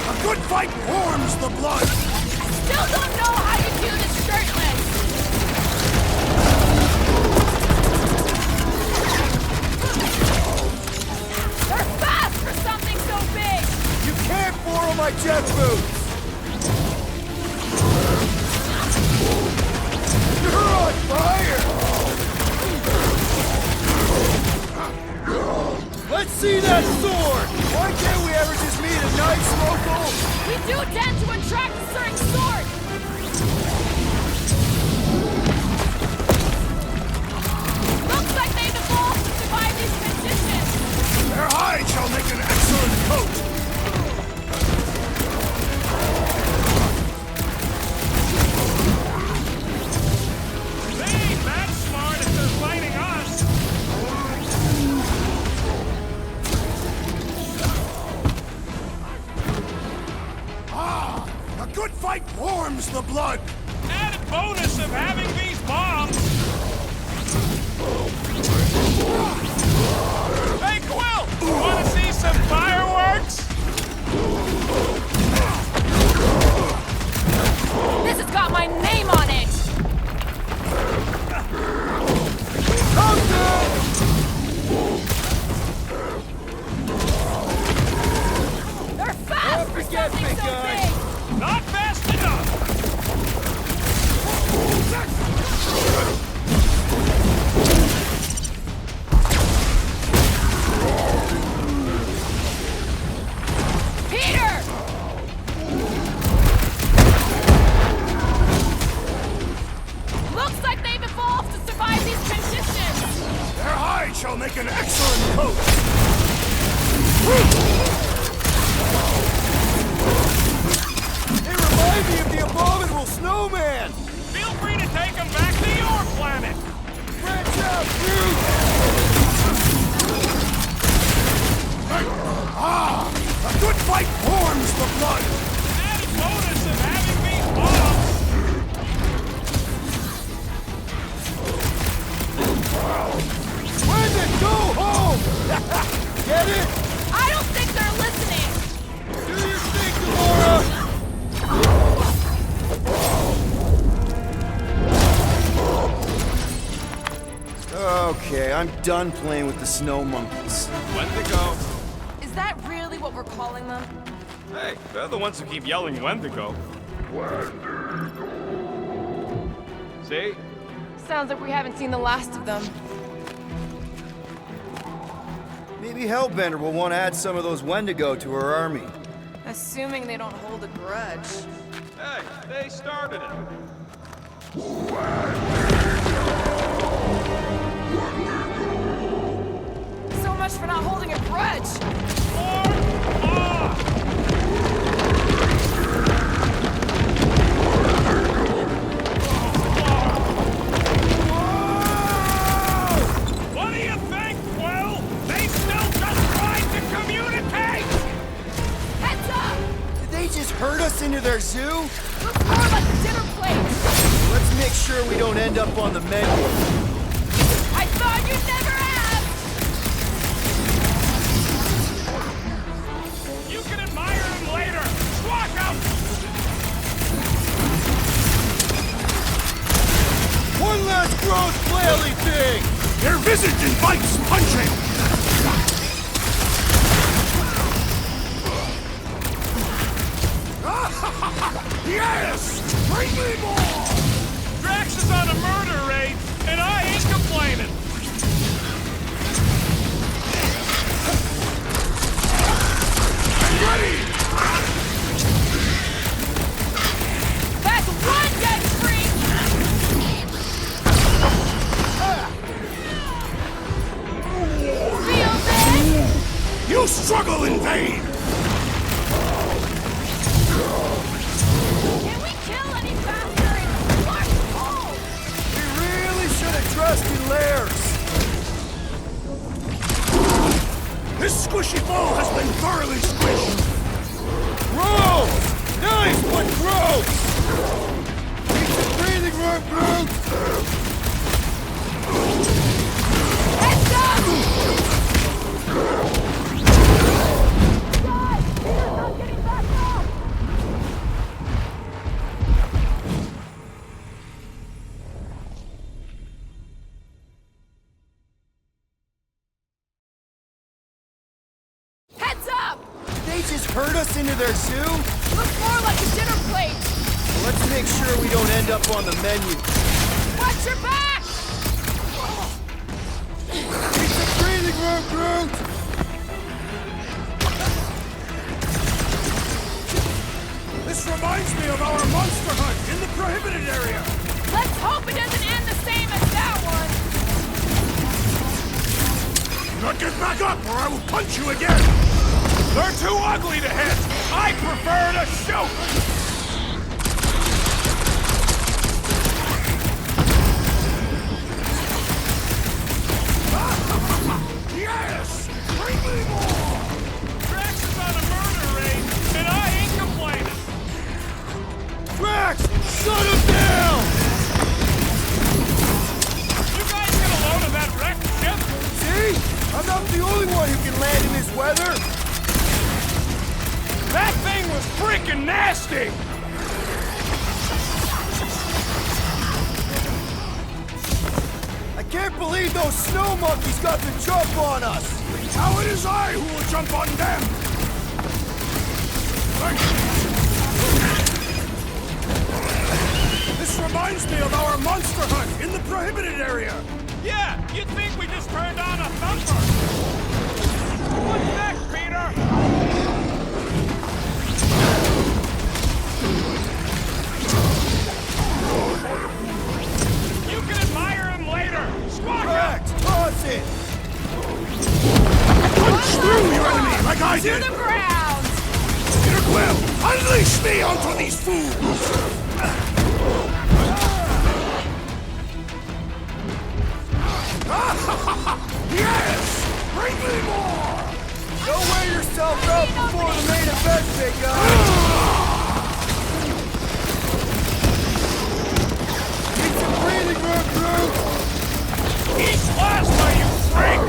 A good fight warms the blood! Still don't know how you do this shirtless. They're fast for something so big. You can't borrow my jet boots! You're on fire! Let's see that sword! Why can't we ever just meet a nice local? We do tend to attract a certain sort. Looks like they've evolved to survive these conditions. Their hide shall make an excellent coat! They ain't that smart if they're fighting us. the blood! Added bonus of having these bombs! Hey, Quill! Wanna see some fireworks? This has got my name on it! They're fast for something so big! Not fast enough! Peter! Looks like they've evolved to survive these conditions! Their hide shall make an excellent coat! They remind me of the abominable snowman! Feel free to take them back to your planet! Branch out, Groot! A good fight warms the blood! Added bonus of having these bombs! Brendan, go home! Get it? I don't think they're listening! Do your thing, Gamora! Okay, I'm done playing with the snow monkeys. Wendigo. Is that really what we're calling them? Hey, they're the ones who keep yelling Wendigo. See? Sounds like we haven't seen the last of them. Maybe Hellbender will want to add some of those Wendigo to her army. Assuming they don't hold a grudge. Hey, they started it. So much for not holding a grudge! What do you think, Quill? They still just tried to communicate! Heads up! Did they just herd us into their zoo? Looks more like a dinner plate! Let's make sure we don't end up on the menu. I thought you'd never ask! You can admire them later! Squawk out! One last gross flaily thing! Their visage invites punching! Yes! Bring me more! Drax is on a murder raid, and I ain't complaining! Ready! That's one dead freak! Feel this? You struggle in vain! Can we kill any faster? It's March cold! We really should have dressed in layers! This squishy foe has been thoroughly squished! Gross! Nice, but gross! Need some breathing room, Groot! Heads up! Guys, Peter's not getting back up! Heads up! They just herd us into their zoo? Looks more like a dinner plate! Let's make sure we don't end up on the menu. Watch your back! Need some breathing room, Groot! This reminds me of our monster hunt in the prohibited area! Let's hope it doesn't end the same as that one! Now get back up or I will punch you again! They're too ugly to hit! I prefer to shoot! Yes! Bring me more! Drax is on a murder raid, and I ain't complaining! Drax! Shut him down! You guys get a load of that wrecked ship? See? I'm not the only one who can land in this weather. That thing was freaking nasty! I can't believe those snow monkeys got the jump on us! Now it is I who will jump on them! This reminds me of our monster hunt in the prohibited area! Yeah, you'd think we just turned on a thumper! What's next, Peter? You can admire him later! Squawk Correct! Toss it! Punch through your enemy like I To did! the ground! Peter Quill, unleash me onto these fools! Yes! Bring me more! Don't wear yourself out before the main event, big guy! Need some breathing room, Groot! East Alaska, you freak!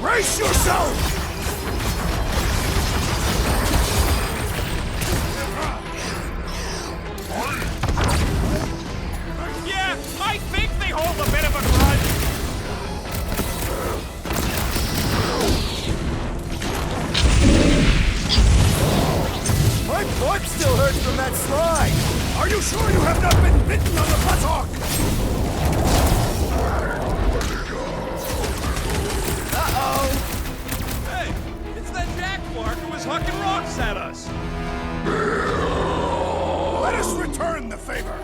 Brace yourself! Yeah, I think they hold a bit of a grudge. My butt still hurts from that slide! Are you sure you have not been bitten on the buttock? Uh-oh! Hey, it's that Jack Clark who was hucking rocks at us. Let us return the favor.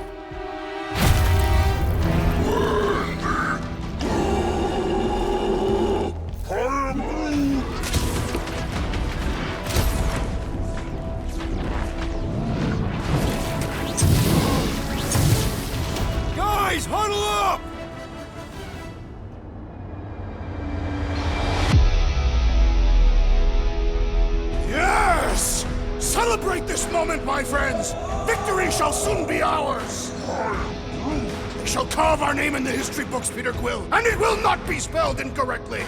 Guys, huddle up! Yes! Celebrate this moment, my friends! Victory shall soon be ours! They shall carve our name in the history books, Peter Quill, and it will not be spelled incorrectly!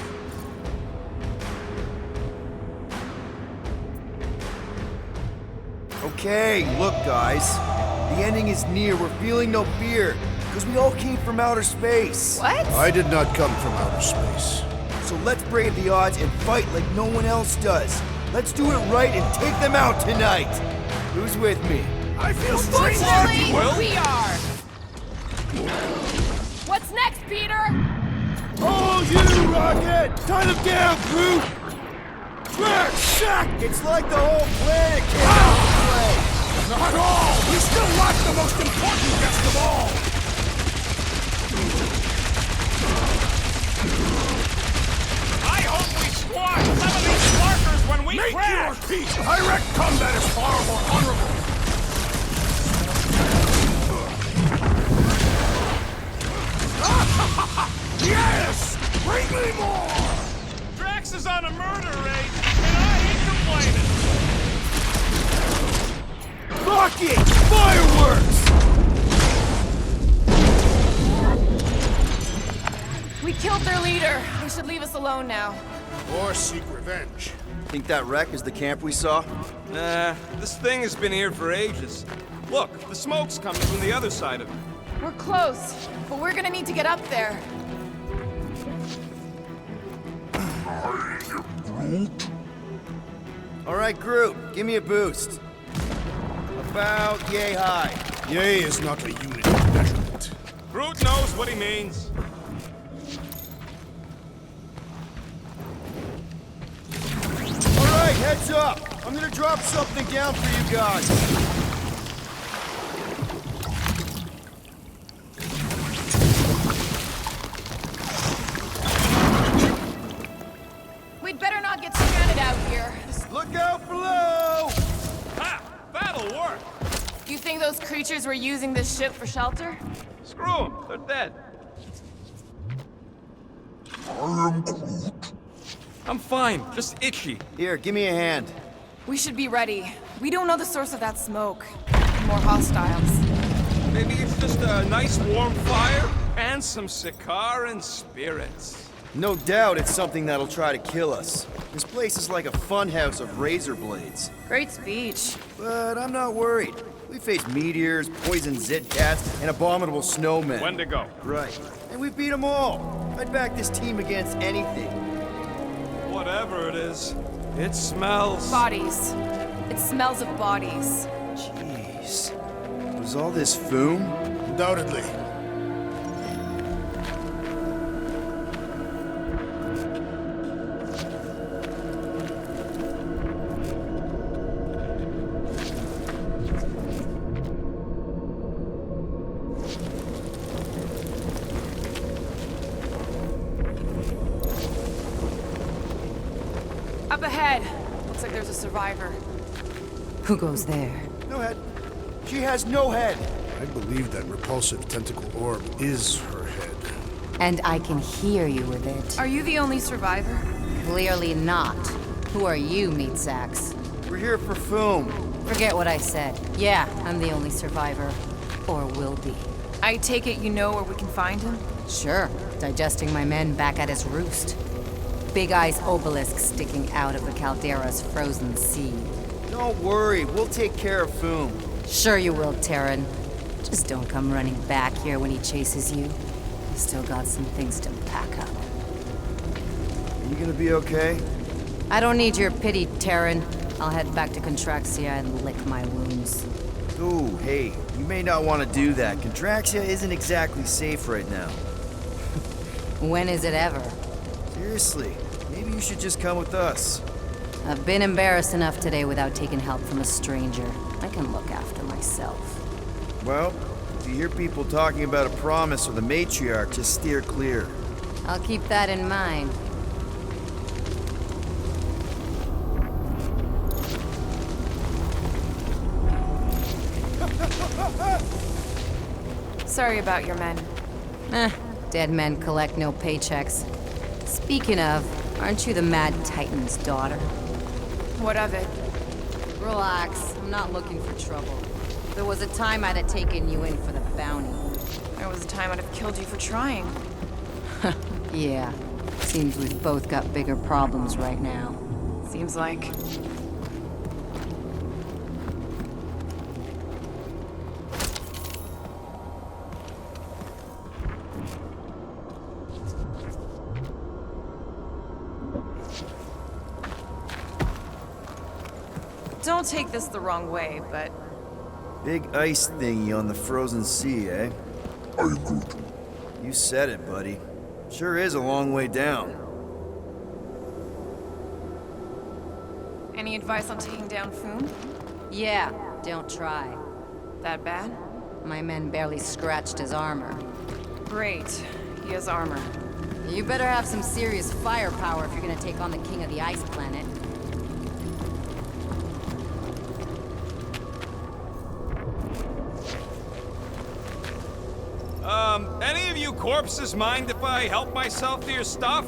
Okay, look, guys. The ending is near. We're feeling no fear. Because we all came from outer space. What? I did not come from outer space. So let's brave the odds and fight like no one else does. Let's do it right and take them out tonight. Who's with me? I feel strange. Unfortunately, Will? we are. What's next, Peter? Oh, you rocket! Tie them down, Groot! Crack! Shack! It's like the whole planet came out to play. Not all! We still lack the most important guest of all! I hope we squash some of these markers when we Make crash! your peace! Direct combat is far more honorable! Yes! Bring me more! Drax is on a murder rage, and I ain't complaining! Rocket! Fireworks! We killed their leader. They should leave us alone now. Or seek revenge. Think that wreck is the camp we saw? Nah, this thing has been here for ages. Look, the smoke's coming from the other side of it. We're close, but we're gonna need to get up there. All right, Groot, give me a boost. About yay high. Yay is not a unit of measurement. Groot knows what he means. All right, heads up. I'm gonna drop something down for you guys. We'd better not get stranded out here. Look out below! Ha! That'll work! You think those creatures were using this ship for shelter? Screw them, they're dead. I'm fine, just itchy. Here, give me a hand. We should be ready. We don't know the source of that smoke. More hostiles. Maybe it's just a nice warm fire and some Sikaran spirits. No doubt it's something that'll try to kill us. This place is like a funhouse of razor blades. Great speech. But I'm not worried. We faced meteors, poison zit cats, and abominable snowmen. When to go? Right. And we beat them all. I'd back this team against anything. Whatever it is, it smells. Bodies. It smells of bodies. Jeez. Was all this Foom? Undoubtedly. Up ahead. Looks like there's a survivor. Who goes there? No head. She has no head. I believe that repulsive tentacle orb is her head. And I can hear you with it. Are you the only survivor? Clearly not. Who are you, meat sacks? We're here for Foom. Forget what I said. Yeah, I'm the only survivor. Or will be. I take it you know where we can find him? Sure. Digesting my men back at his roost. Big Eye's obelisk sticking out of the Caldera's frozen sea. Don't worry, we'll take care of Foom. Sure you will, Terran. Just don't come running back here when he chases you. Still got some things to pack up. Are you gonna be okay? I don't need your pity, Terran. I'll head back to Contraxia and lick my wounds. Ooh, hey, you may not want to do that. Contraxia isn't exactly safe right now. When is it ever? Seriously, maybe you should just come with us. I've been embarrassed enough today without taking help from a stranger. I can look after myself. Well, if you hear people talking about a promise or the matriarch, just steer clear. I'll keep that in mind. Sorry about your men. Dead men collect no paychecks. Speaking of, aren't you the Mad Titan's daughter? What of it? Relax, I'm not looking for trouble. There was a time I'd have taken you in for the bounty. There was a time I'd have killed you for trying. Yeah, seems we've both got bigger problems right now. Seems like. Don't take this the wrong way, but Big ice thingy on the frozen sea, eh? I agree. You said it, buddy. Sure is a long way down. any advice on taking down Foom? Yeah, don't try. That bad? My men barely scratched his armor. Great. He has armor. You better have some serious firepower if you're gonna take on the king of the ice planet. Any of you corpses mind if I help myself to your stuff?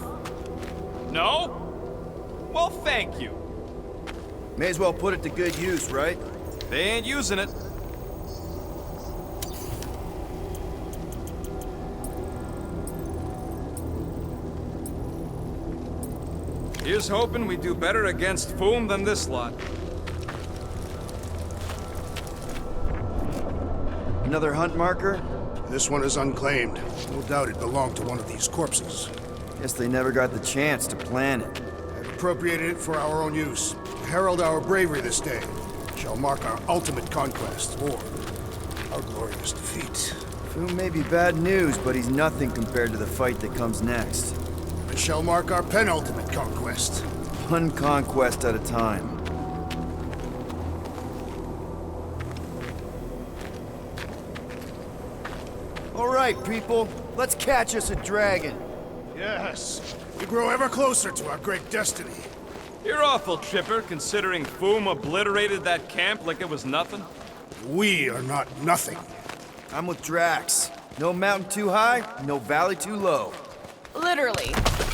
No? Well, thank you. May as well put it to good use, right? They ain't using it. Here's hoping we do better against Foom than this lot. Another hunt marker? This one is unclaimed. No doubt it belonged to one of these corpses. Guess they never got the chance to plan it. I've appropriated it for our own use. To herald our bravery this day. Shall mark our ultimate conquest, or our glorious defeat. Foom may be bad news, but he's nothing compared to the fight that comes next. It shall mark our penultimate conquest. One conquest at a time. All right, people. Let's catch us a dragon. Yes, we grow ever closer to our great destiny. You're awful chipper, considering Foom obliterated that camp like it was nothing. We are not nothing. I'm with Drax. No mountain too high, no valley too low. Literally,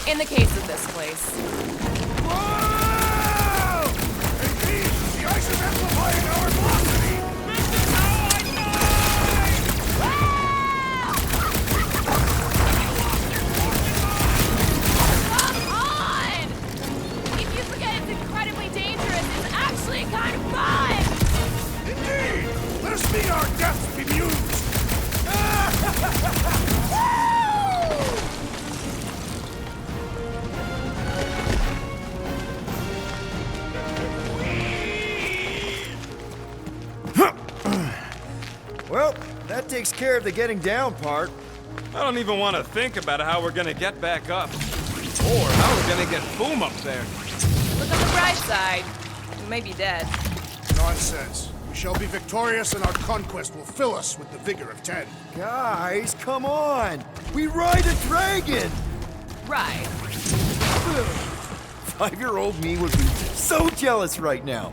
in the case of this place. Whoa! Indeed, the ice is Amplifying our velocity! This is how I Come on! If you forget it's incredibly dangerous, it's actually kind of fun! Indeed! Let us meet our deaths bemused! Well, that takes care of the getting down part. I don't even want to think about how we're gonna get back up. Or how we're gonna get Foom up there. Look on the bright side. We may be dead. Nonsense. We shall be victorious and our conquest will fill us with the vigor of 10. Guys, come on! We ride a dragon! Right. 5-year-old me would be so jealous right now.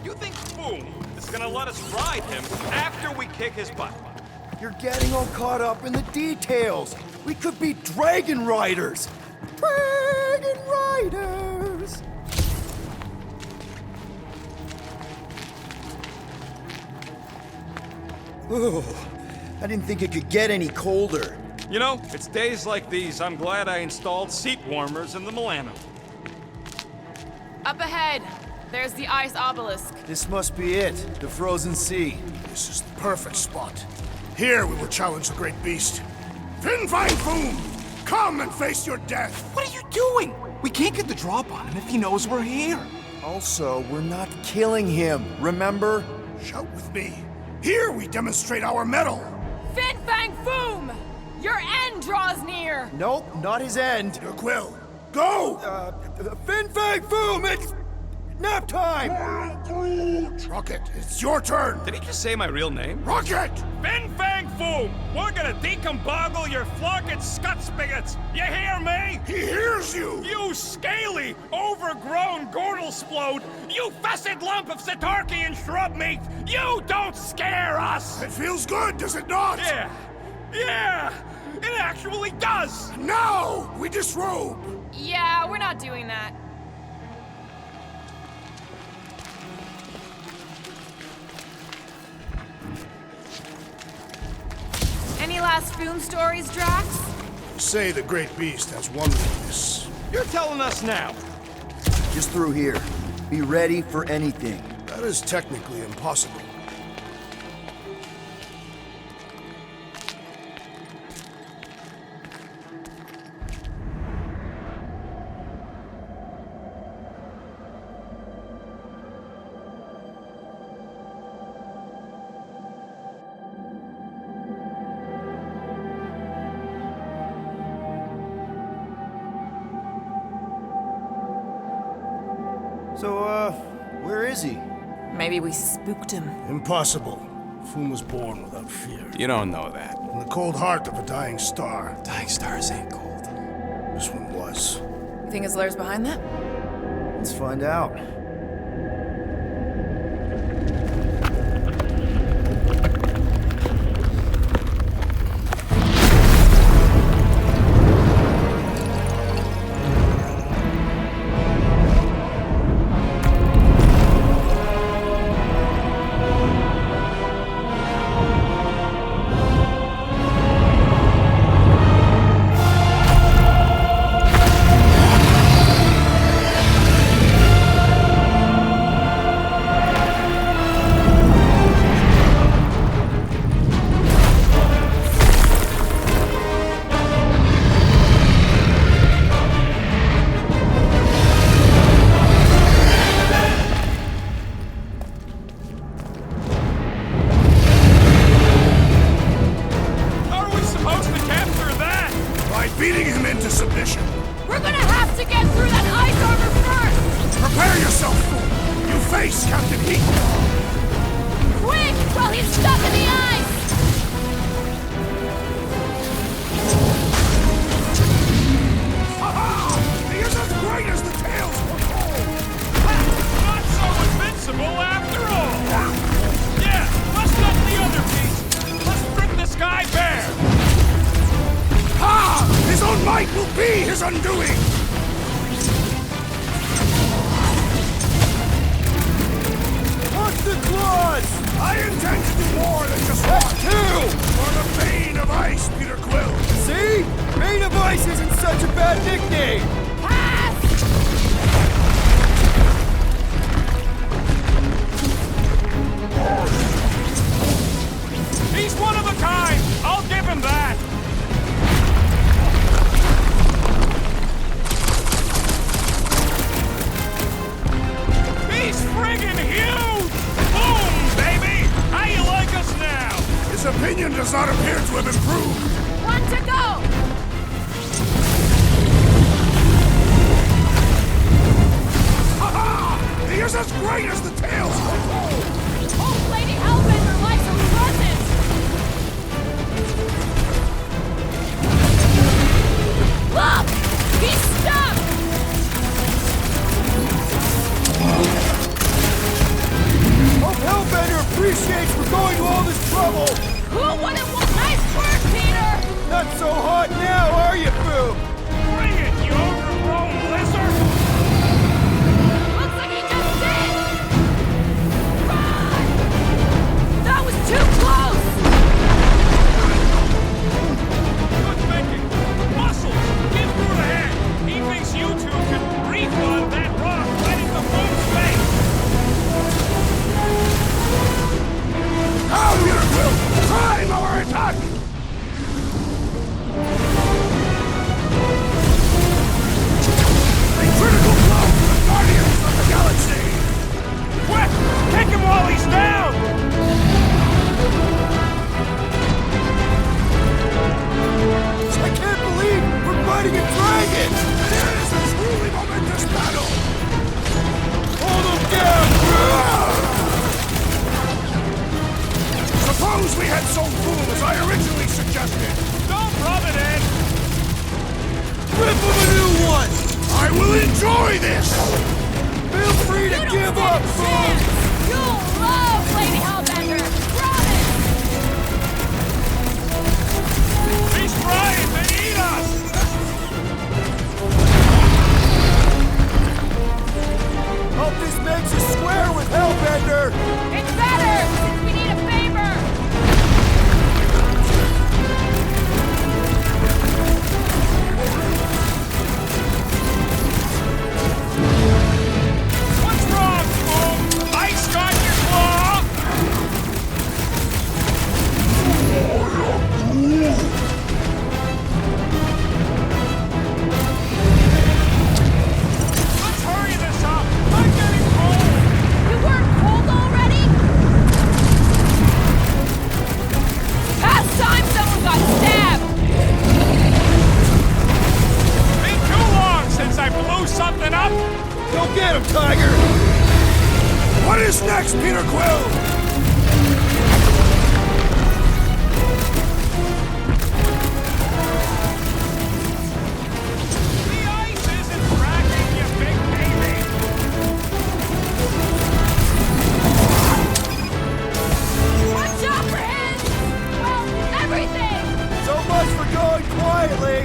You think Foom is gonna let us ride him after we kick his butt? You're getting all caught up in the details. We could be dragon riders! Dragon riders! Ooh, I didn't think it could get any colder. You know, it's days like these I'm glad I installed seat warmers in the Milano. Up ahead, there's the ice obelisk. This must be it, the frozen sea. This is the perfect spot. Here we will challenge the great beast. Fin Fang Foom! Come and face your death! What are you doing? We can't get the drop on him if he knows we're here. Also, we're not killing him, remember? Shout with me. Here we demonstrate our mettle. Fin Fang Foom! Your end draws near! Nope, not his end. Your quill. Go! Fin Fang Foom, it's nap time! Rocket, it's your turn. Did he just say my real name? Rocket! Fin Fang Foom! We're gonna decomboggle your flunking scut spigots! You hear me? He hears you! You scaly, overgrown gordle-splode! You fessed lump of Satarkian shrub meat! You don't scare us! It feels good, does it not? Yeah! It actually does! Now we disrobe! Yeah, we're not doing that. Any last Foom stories, Drax? Say the great beast has one weakness. You're telling us now. Just through here. Be ready for anything. That is technically impossible. So, where is he? Maybe we spooked him. Impossible. Foom was born without fear. You don't know that. In the cold heart of a dying star. Dying stars ain't cold. This one was. You think his lair's behind that? Let's find out. Beating him into submission. We're gonna have to get through that ice armor first! Prepare yourself, fool! You face Captain Heat! Quick, while he's stuck in the ice! Ha-ha! He is as great as the tales foretold! Not so invincible after all! Yeah, let's get the other piece! Let's strip this guy bare! Ha! His own might will be his undoing! the claws! I intend to do more than just That's one. two! For the Bane of Ice, Peter Quill. See? Bane of Ice isn't such a bad nickname! He's one of a kind! I'll give him that! He's friggin' huge! Boom, baby! How you like us now? His opinion does not appear to have improved. One to go! Ha-ha! He is as great as the tails can hold! Oh, Lady Hellbender likes her presents! Look! He's stuck! Hope Hellbender appreciates we're going to all this trouble! Who wouldn't want nice work, Peter? Not so hot now, are you, Foom? Bring it, you overgrown lizard! Looks like he just did! Run! That was too close! Good thinking! Muscles! Get through the head! He thinks you two can refund that rock right in the moon's face! Now, Peter Quill! Prime our attack! A critical blow to the Guardians of the Galaxy! What? Kick him while he's down! I can't believe we're fighting a dragon! It is a truly momentous battle! Hold him down, Suppose we had Soul Foom as I originally suggested! Don't rub it in! Rip him a new one! I will enjoy this! Feel free to give up, Foom! You'll love Lady Hellbender! Promise! He's trying to eat us! Hope this makes us square with Hellbender! It's better, since we need a favor! What's wrong, Foom? Ice got your claw? Let's hurry this up! I'm getting cold! You weren't cold already? Past time someone got stabbed! Been too long since I blew something up! Go get him, Tiger! What is next, Peter Quill? The ice isn't cracking, you big baby! Watch out for him! Well, everything! So much for going quietly!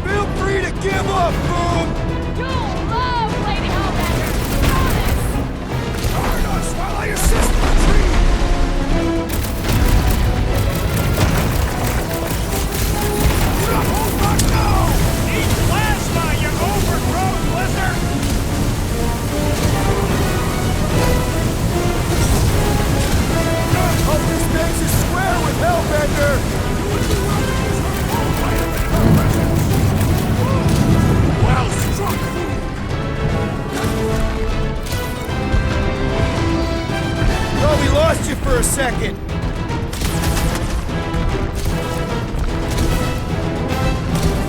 Feel free to give up, Foom! You'll love Lady Hellbender! Promise! Guard us while I assist the tree! Do not hold back now! Eat plasma, you overgrown lizard! Hope this makes us square with Hellbender! Well struck, Foom! Oh, we lost you for a second!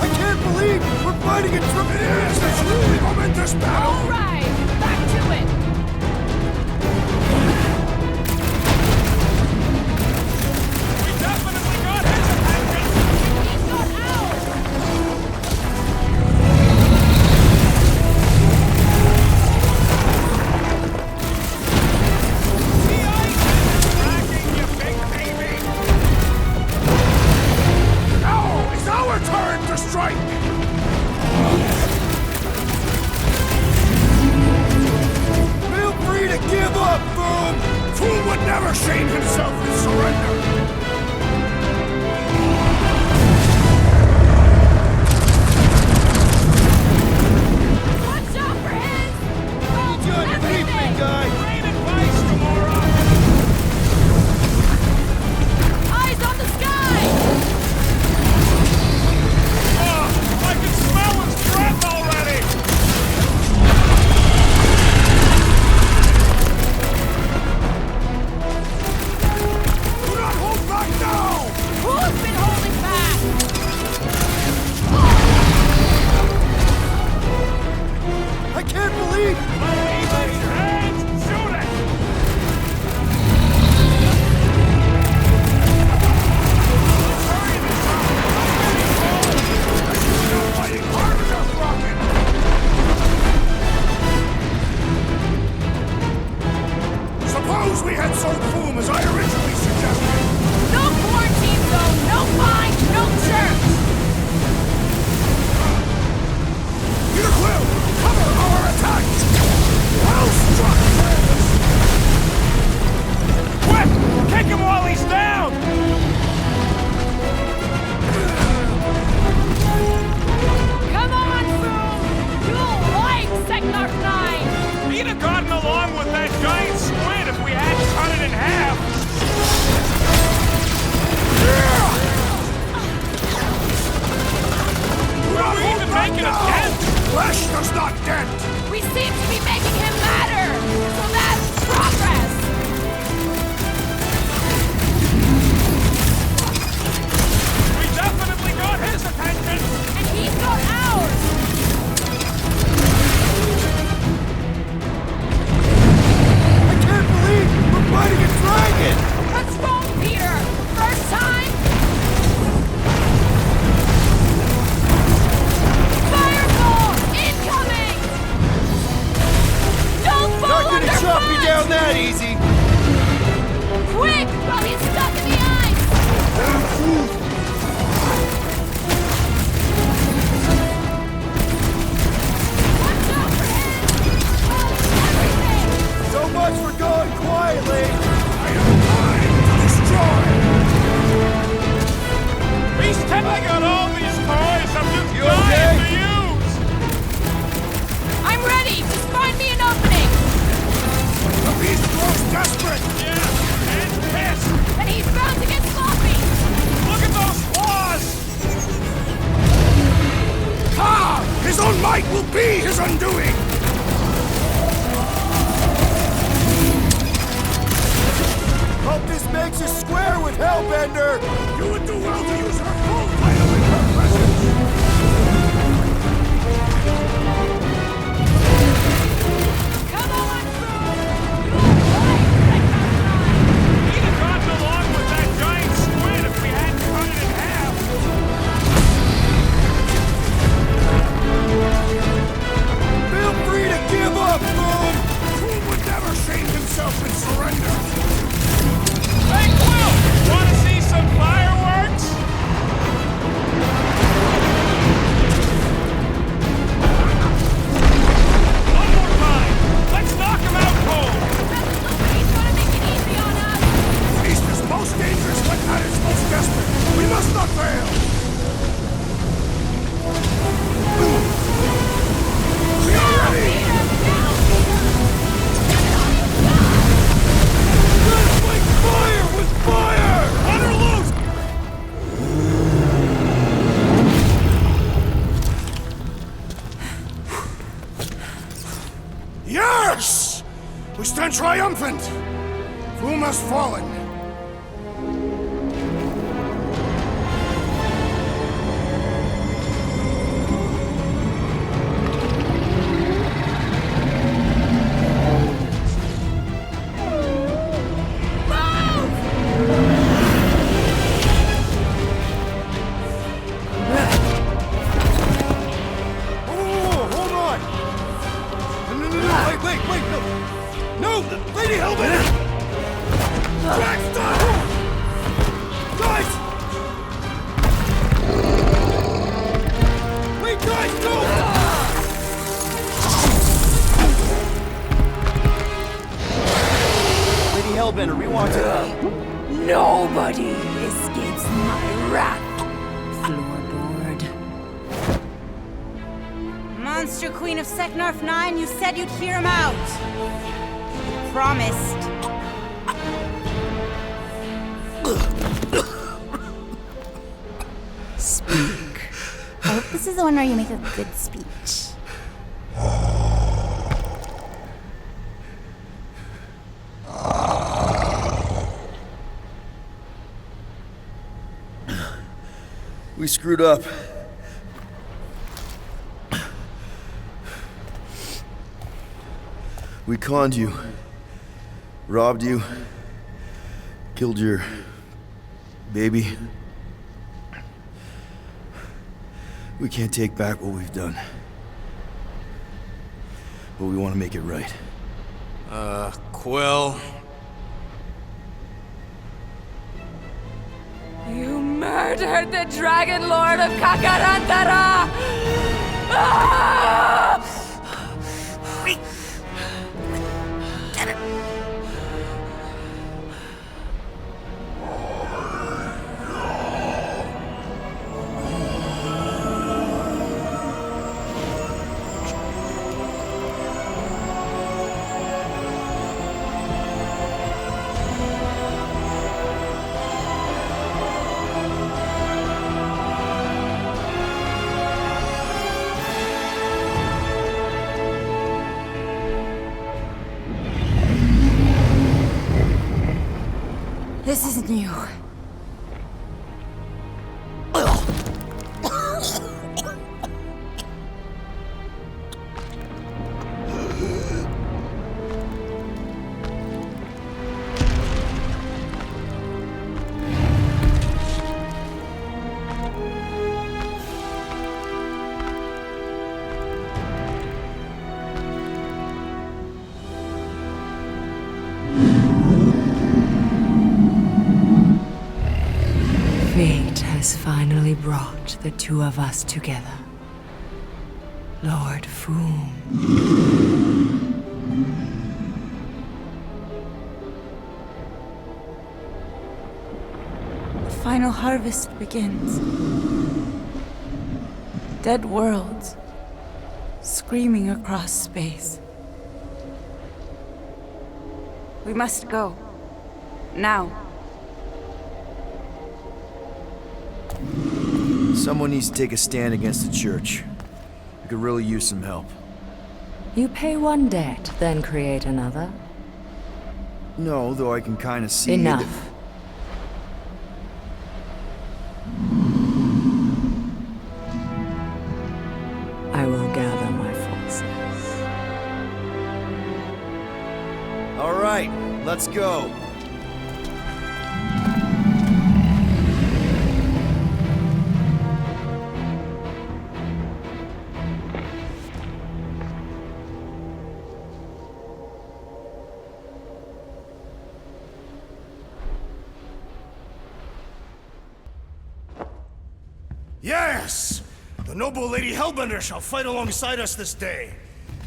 I can't believe we're fighting a It is a truly momentous battle! All right, back to it! We definitely got his attention! He's got ours! The ice isn't cracking, you big baby! I can't believe... And shoot it! Fighting hard enough, Rocket! Suppose we had sold Foom as I originally suggested. No quarantine zone, no fine, no church! Peter Quill, cover our attack! Well struck, friends! Whip! Kick him while he's down! Come on, Foom! You'll like Sector 9! He'd have gotten along with that giant squid if we hadn't cut it in half! Are we even making a dent? Flesh does not dent! We seem to be making him matter! So that's progress! We definitely got his attention! And he's got ours! I can't believe we're fighting a dragon! What's wrong, Peter? First time? Fireball! Incoming! Don't fall Not gonna under chop you punch! down that easy! Quick! While he's stuck in the ice! Watch out for him! Oh, everything! So much for going quietly! I am time to destroy! He's taking out all these toys I'm just You dying okay? to use! I'm ready! Just find me an opening! The beast grows desperate! Yeah, and pissed! And he's bound to get sloppy! Look at those claws! Ha! His own might will be his undoing! Hope this makes us square with Hellbender! You would do well to use her full title in her presence! Come on, Foom! You'll like Sector 9! He'd have gotten along with that giant squid if we hadn't cut it in half! Feel free to give up, Foom! Fool would never shame himself in surrender! Hey, Quill! Wanna see some fireworks? One more time! Let's knock him out cold! He's gonna make it easy on us! Beast is most dangerous when at its most desperate! We must not fail! We are ready! Let's fight fire with fire! Let her loose! Yes! We stand triumphant! Foom has fallen! Whoa, hold on! No, wait, no! No, Lady Hellbender! Drax, stop! Guys! Wait, guys, no! Lady Hellbender, we want to... Nobody escapes my wrath! Floorboard. Monster Queen of Seknarf 9, you said you'd hear him out. You promised. Speak. I hope this is the one where you make a good speech. We screwed up. We conned you, robbed you, killed your baby. We can't take back what we've done. But we want to make it right. Quill. You murdered the Dragon Lord of Kakarantara! Ah! Get it! This isn't you. Fate has finally brought the two of us together. Lord Foom. The final harvest begins. Dead worlds screaming across space. We must go. Now. Someone needs to take a stand against the church. We could really use some help. You pay one debt, then create another. No, though I can kind of see... Enough. I will gather my forces. All right, let's go. Yes! The noble Lady Hellbender shall fight alongside us this day.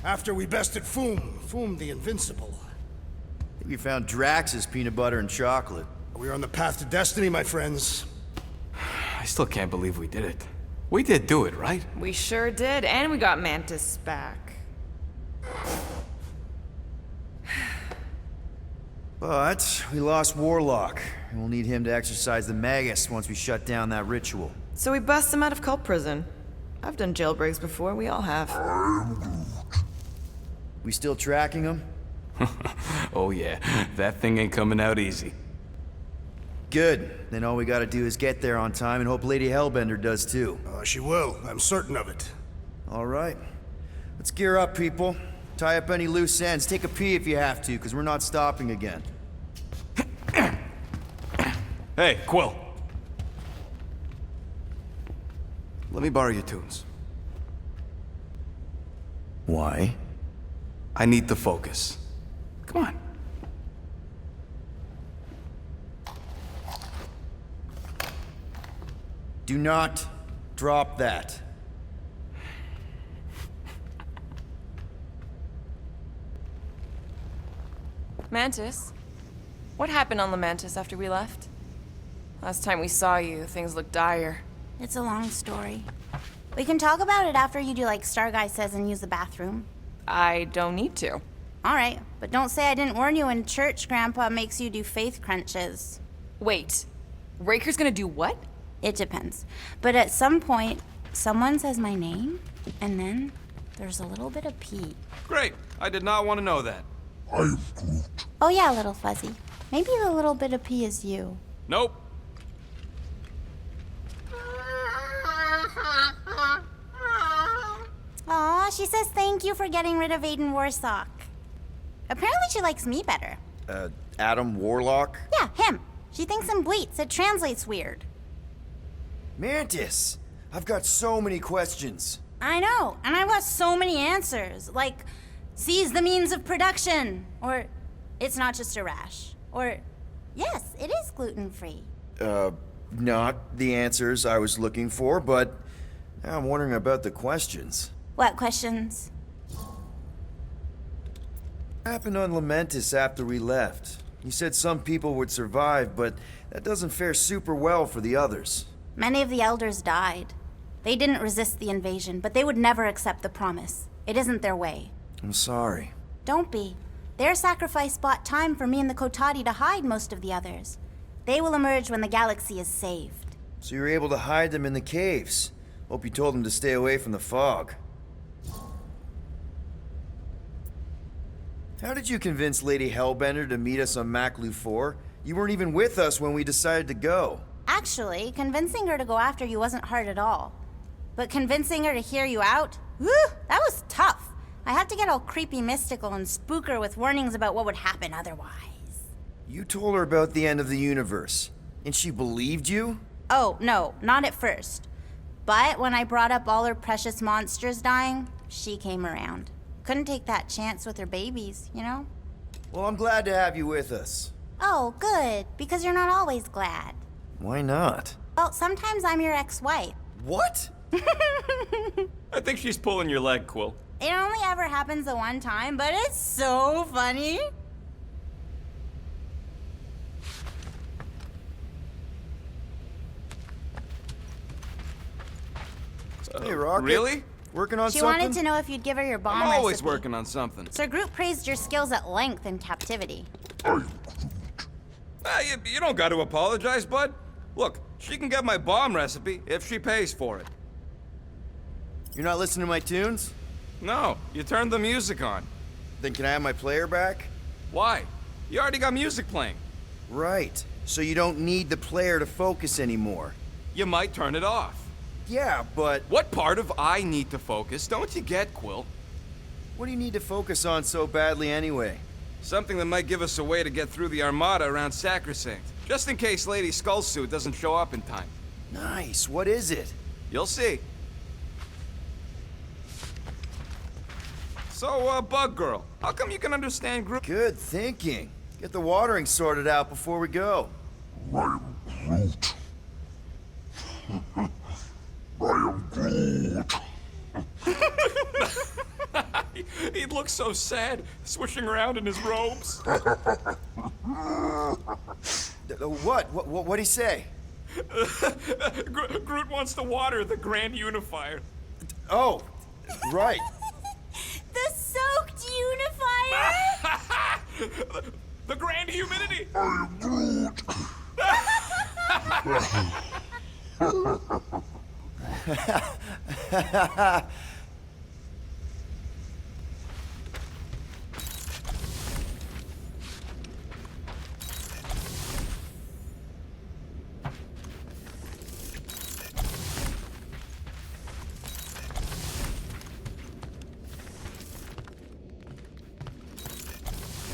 After we bested Foom the Invincible. I think we found Drax's peanut butter and chocolate. We are on the path to destiny, my friends. I still can't believe we did it. We did do it, right? We sure did, and we got Mantis back. But we lost Warlock, and we'll need him to exercise the Magus once we shut down that ritual. So we bust him out of cult prison. I've done jailbreaks before, we all have. We still tracking him? Oh yeah, that thing ain't coming out easy. Good. Then all we gotta do is get there on time and hope Lady Hellbender does too. She will. I'm certain of it. All right. Let's gear up, people. Tie up any loose ends. Take a pee if you have to, because we're not stopping again. Hey, Quill. Let me borrow your tunes. Why? I need to focus. Come on. Do not drop that. Mantis? What happened on the Mantis after we left? Last time we saw you, things looked dire. It's a long story. We can talk about it after you do like Star Guy says and use the bathroom. I don't need to. Alright, but don't say I didn't warn you in church Grandpa makes you do faith crunches. Wait, Raker's gonna do what? It depends. But at some point, someone says my name, and then there's a little bit of pee. Great. I did not want to know that. Oh yeah, little fuzzy. Maybe the little bit of pee is you. Nope. Aw, she says thank you for getting rid of Aiden Warsock. Apparently she likes me better. Adam Warlock? Yeah, him. She thinks in bleats. It translates weird. Mantis! I've got so many questions. I know, and I've got so many answers. Like, seize the means of production. Or, it's not just a rash. Or, yes, it is gluten-free. Not the answers I was looking for, but I'm wondering about the questions. What questions? What happened on Lamentis after we left? You said some people would survive, but that doesn't fare super well for the others. Many of the elders died. They didn't resist the invasion, but they would never accept the promise. It isn't their way. I'm sorry. Don't be. Their sacrifice bought time for me and the Kotati to hide most of the others. They will emerge when the galaxy is saved. So you were able to hide them in the caves. Hope you told them to stay away from the fog. How did you convince Lady Hellbender to meet us on Maklu 4? You weren't even with us when we decided to go. Actually, convincing her to go after you wasn't hard at all. But convincing her to hear you out? Whew, that was tough. I had to get all creepy mystical and spook her with warnings about what would happen otherwise. You told her about the end of the universe, and she believed you? Oh, no, not at first. But when I brought up all her precious monsters dying, she came around. Couldn't take that chance with her babies, you know? Well, I'm glad to have you with us. Oh, good, because you're not always glad. Why not? Well, sometimes I'm your ex-wife. What? I think she's pulling your leg, Quill. It only ever happens the one time, but it's so funny. Hey, Rocket. Really? Working on She something? wanted to know if you'd give her your bomb I'm always recipe. working on something. Sir Groot praised your skills at length in captivity. You don't got to apologize, bud. Look, she can get my bomb recipe if she pays for it. You're not listening to my tunes? No, you turned the music on. Then can I have my player back? Why? You already got music playing. Right. So you don't need the player to focus anymore. You might turn it off. Yeah, but... What part of I need to focus don't you get, Quill? What do you need to focus on so badly anyway? Something that might give us a way to get through the Armada around Sacrosanct. Just in case Lady Skullsuit doesn't show up in time. Nice. What is it? You'll see. So, Bug Girl, how come you can understand Groot? Good thinking. Get the watering sorted out before we go. I am Groot. I am Groot. He'd look so sad, swishing around in his robes. What'd he say? Groot wants to water the Grand Unifier. Oh, right. The soaked unifier? The Grand Humidity! I am Groot.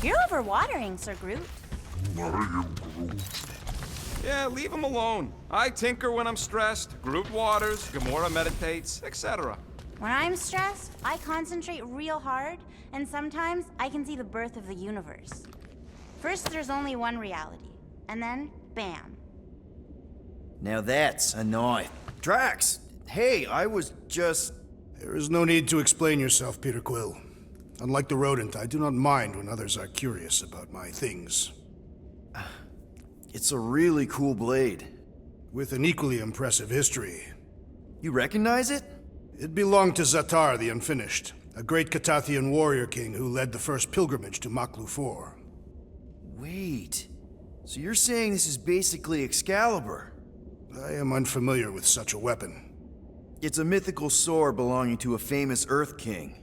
You're overwatering, Sir Groot. I am Groot. Yeah, leave him alone. I tinker when I'm stressed, Groot waters, Gamora meditates, etc. When I'm stressed, I concentrate real hard, and sometimes I can see the birth of the universe. First, there's only one reality, and then, bam. Now that's a knife. Drax! Hey, I was just... There is no need to explain yourself, Peter Quill. Unlike the rodent, I do not mind when others are curious about my things. It's a really cool blade. With an equally impressive history. You recognize it? It belonged to Zatar the Unfinished, a great Katathian warrior king who led the first pilgrimage to Maklu 4. Wait. So you're saying this is basically Excalibur? I am unfamiliar with such a weapon. It's a mythical sword belonging to a famous Earth King.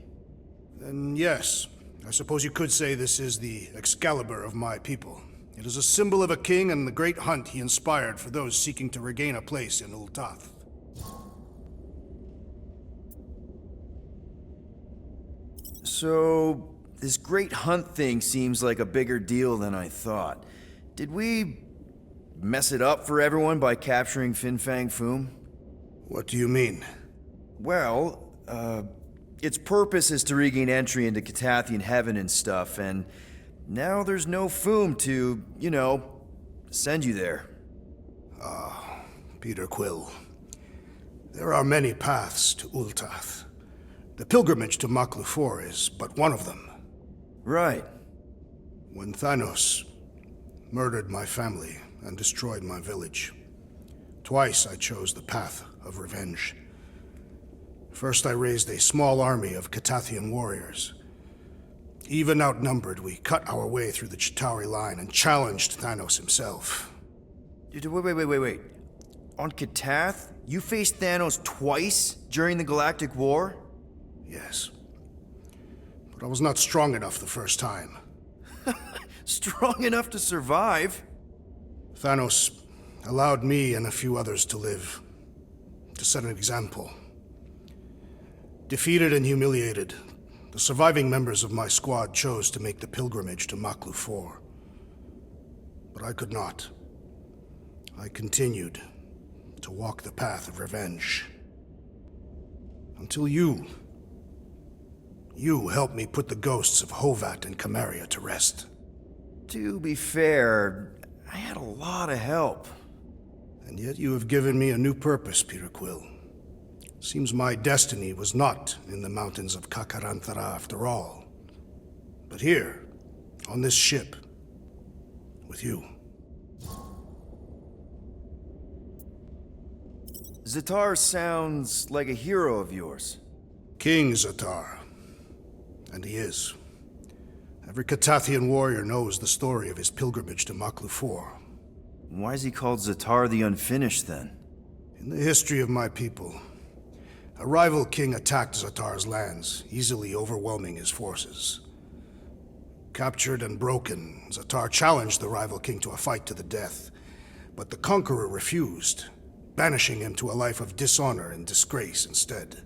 Then yes, I suppose you could say this is the Excalibur of my people. It is a symbol of a king and the great hunt he inspired for those seeking to regain a place in Ul'Tath. So, this great hunt thing seems like a bigger deal than I thought. Did we mess it up for everyone by capturing Fin Fang Foom? What do you mean? Well, its purpose is to regain entry into Catathian heaven and stuff, and now there's no Foom to, send you there. Peter Quill. There are many paths to Ultath. The pilgrimage to Maklufor is but one of them. Right. When Thanos murdered my family and destroyed my village, twice I chose the path of revenge. First, I raised a small army of Catathian warriors. Even outnumbered, we cut our way through the Chitauri line and challenged Thanos himself. Wait. On Catath, you faced Thanos twice during the Galactic War? Yes. But I was not strong enough the first time. Strong enough to survive? Thanos allowed me and a few others to live, to set an example. Defeated and humiliated, the surviving members of my squad chose to make the pilgrimage to Maklufor. But I could not. I continued to walk the path of revenge. Until you helped me put the ghosts of Hovat and Camaria to rest. To be fair, I had a lot of help. And yet you have given me a new purpose, Peter Quill. Seems my destiny was not in the mountains of Kakaranthara after all, but here, on this ship, with you. Zatar sounds like a hero of yours. King Zatar. And he is. Every Catathian warrior knows the story of his pilgrimage to Maklufor. Why is he called Zatar the Unfinished, then? In the history of my people, a rival king attacked Zatar's lands, easily overwhelming his forces. Captured and broken, Zatar challenged the rival king to a fight to the death, but the conqueror refused, banishing him to a life of dishonor and disgrace instead.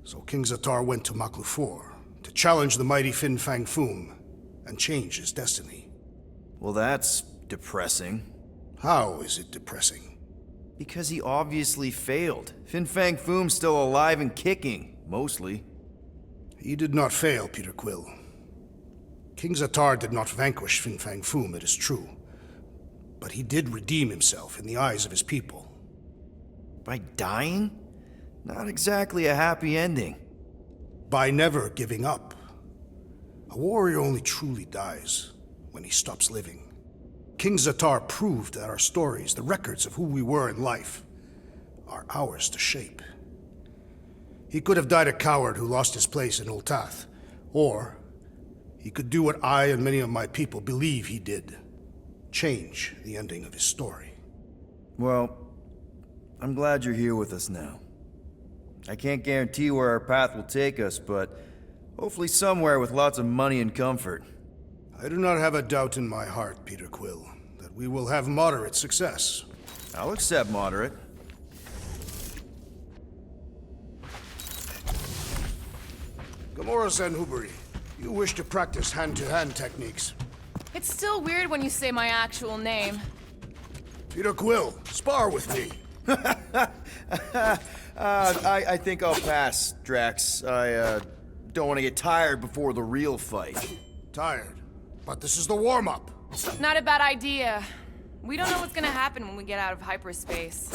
So King Zatar went to Maklufor to challenge the mighty Fin Fang Foom and change his destiny. Well, that's depressing. How is it depressing? Because he obviously failed. Fin Fang Foom's still alive and kicking, mostly. He did not fail, Peter Quill. King Zatar did not vanquish Fin Fang Foom, it is true. But he did redeem himself in the eyes of his people. By dying? Not exactly a happy ending. By never giving up. A warrior only truly dies when he stops living. King Zatar proved that our stories, the records of who we were in life, are ours to shape. He could have died a coward who lost his place in Ultath, or he could do what I and many of my people believe he did. Change the ending of his story. Well, I'm glad you're here with us now. I can't guarantee where our path will take us, but hopefully somewhere with lots of money and comfort. I do not have a doubt in my heart, Peter Quill, that we will have moderate success. I'll accept moderate. Gamora Zanhubari, you wish to practice hand-to-hand techniques. It's still weird when you say my actual name. Peter Quill, spar with me. I think I'll pass, Drax. I don't want to get tired before the real fight. Tired? But this is the warm-up. Not a bad idea. We don't know what's gonna happen when we get out of hyperspace.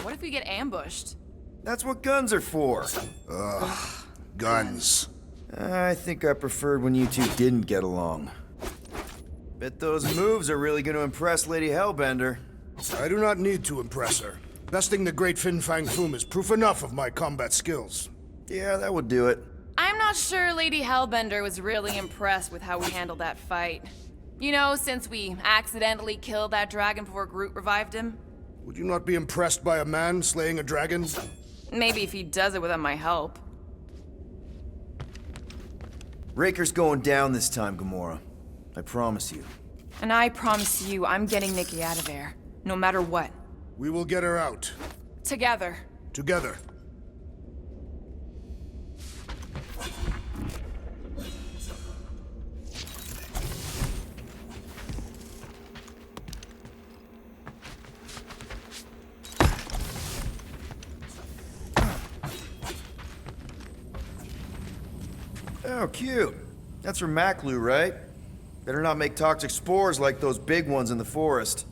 What if we get ambushed? That's what guns are for. Ugh, guns. I think I preferred when you two didn't get along. Bet those moves are really gonna impress Lady Hellbender. I do not need to impress her. Besting the great Fin Fang Foom is proof enough of my combat skills. Yeah, that would do it. I'm not sure Lady Hellbender was really impressed with how we handled that fight. You know, since we accidentally killed that dragon before Groot revived him. Would you not be impressed by a man slaying a dragon? Maybe if he does it without my help. Raker's going down this time, Gamora. I promise you. And I promise you, I'm getting Nikki out of there. No matter what. We will get her out. Together. Together. cute. That's from Maclu, right? Better not make toxic spores like those big ones in the forest.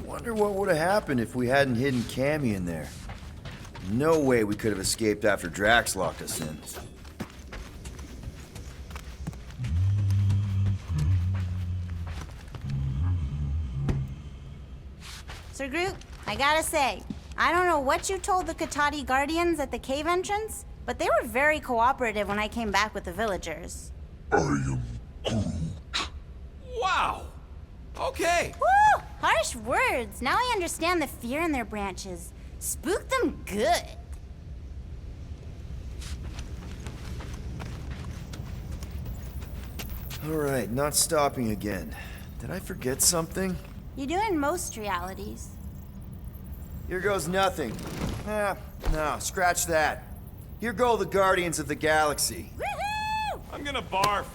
Wonder what would have happened if we hadn't hidden Cammy in there. No way we could have escaped after Drax locked us in. Sir Groot, I gotta say, I don't know what you told the Katati Guardians at the cave entrance, but they were very cooperative when I came back with the villagers. I am Groot. Wow! Okay. Woo! Harsh words. Now I understand the fear in their branches. Spook them good. Alright, not stopping again. Did I forget something? You do in most realities. Here goes nothing. No, scratch that. Here go the Guardians of the Galaxy. Woohoo! I'm gonna barf.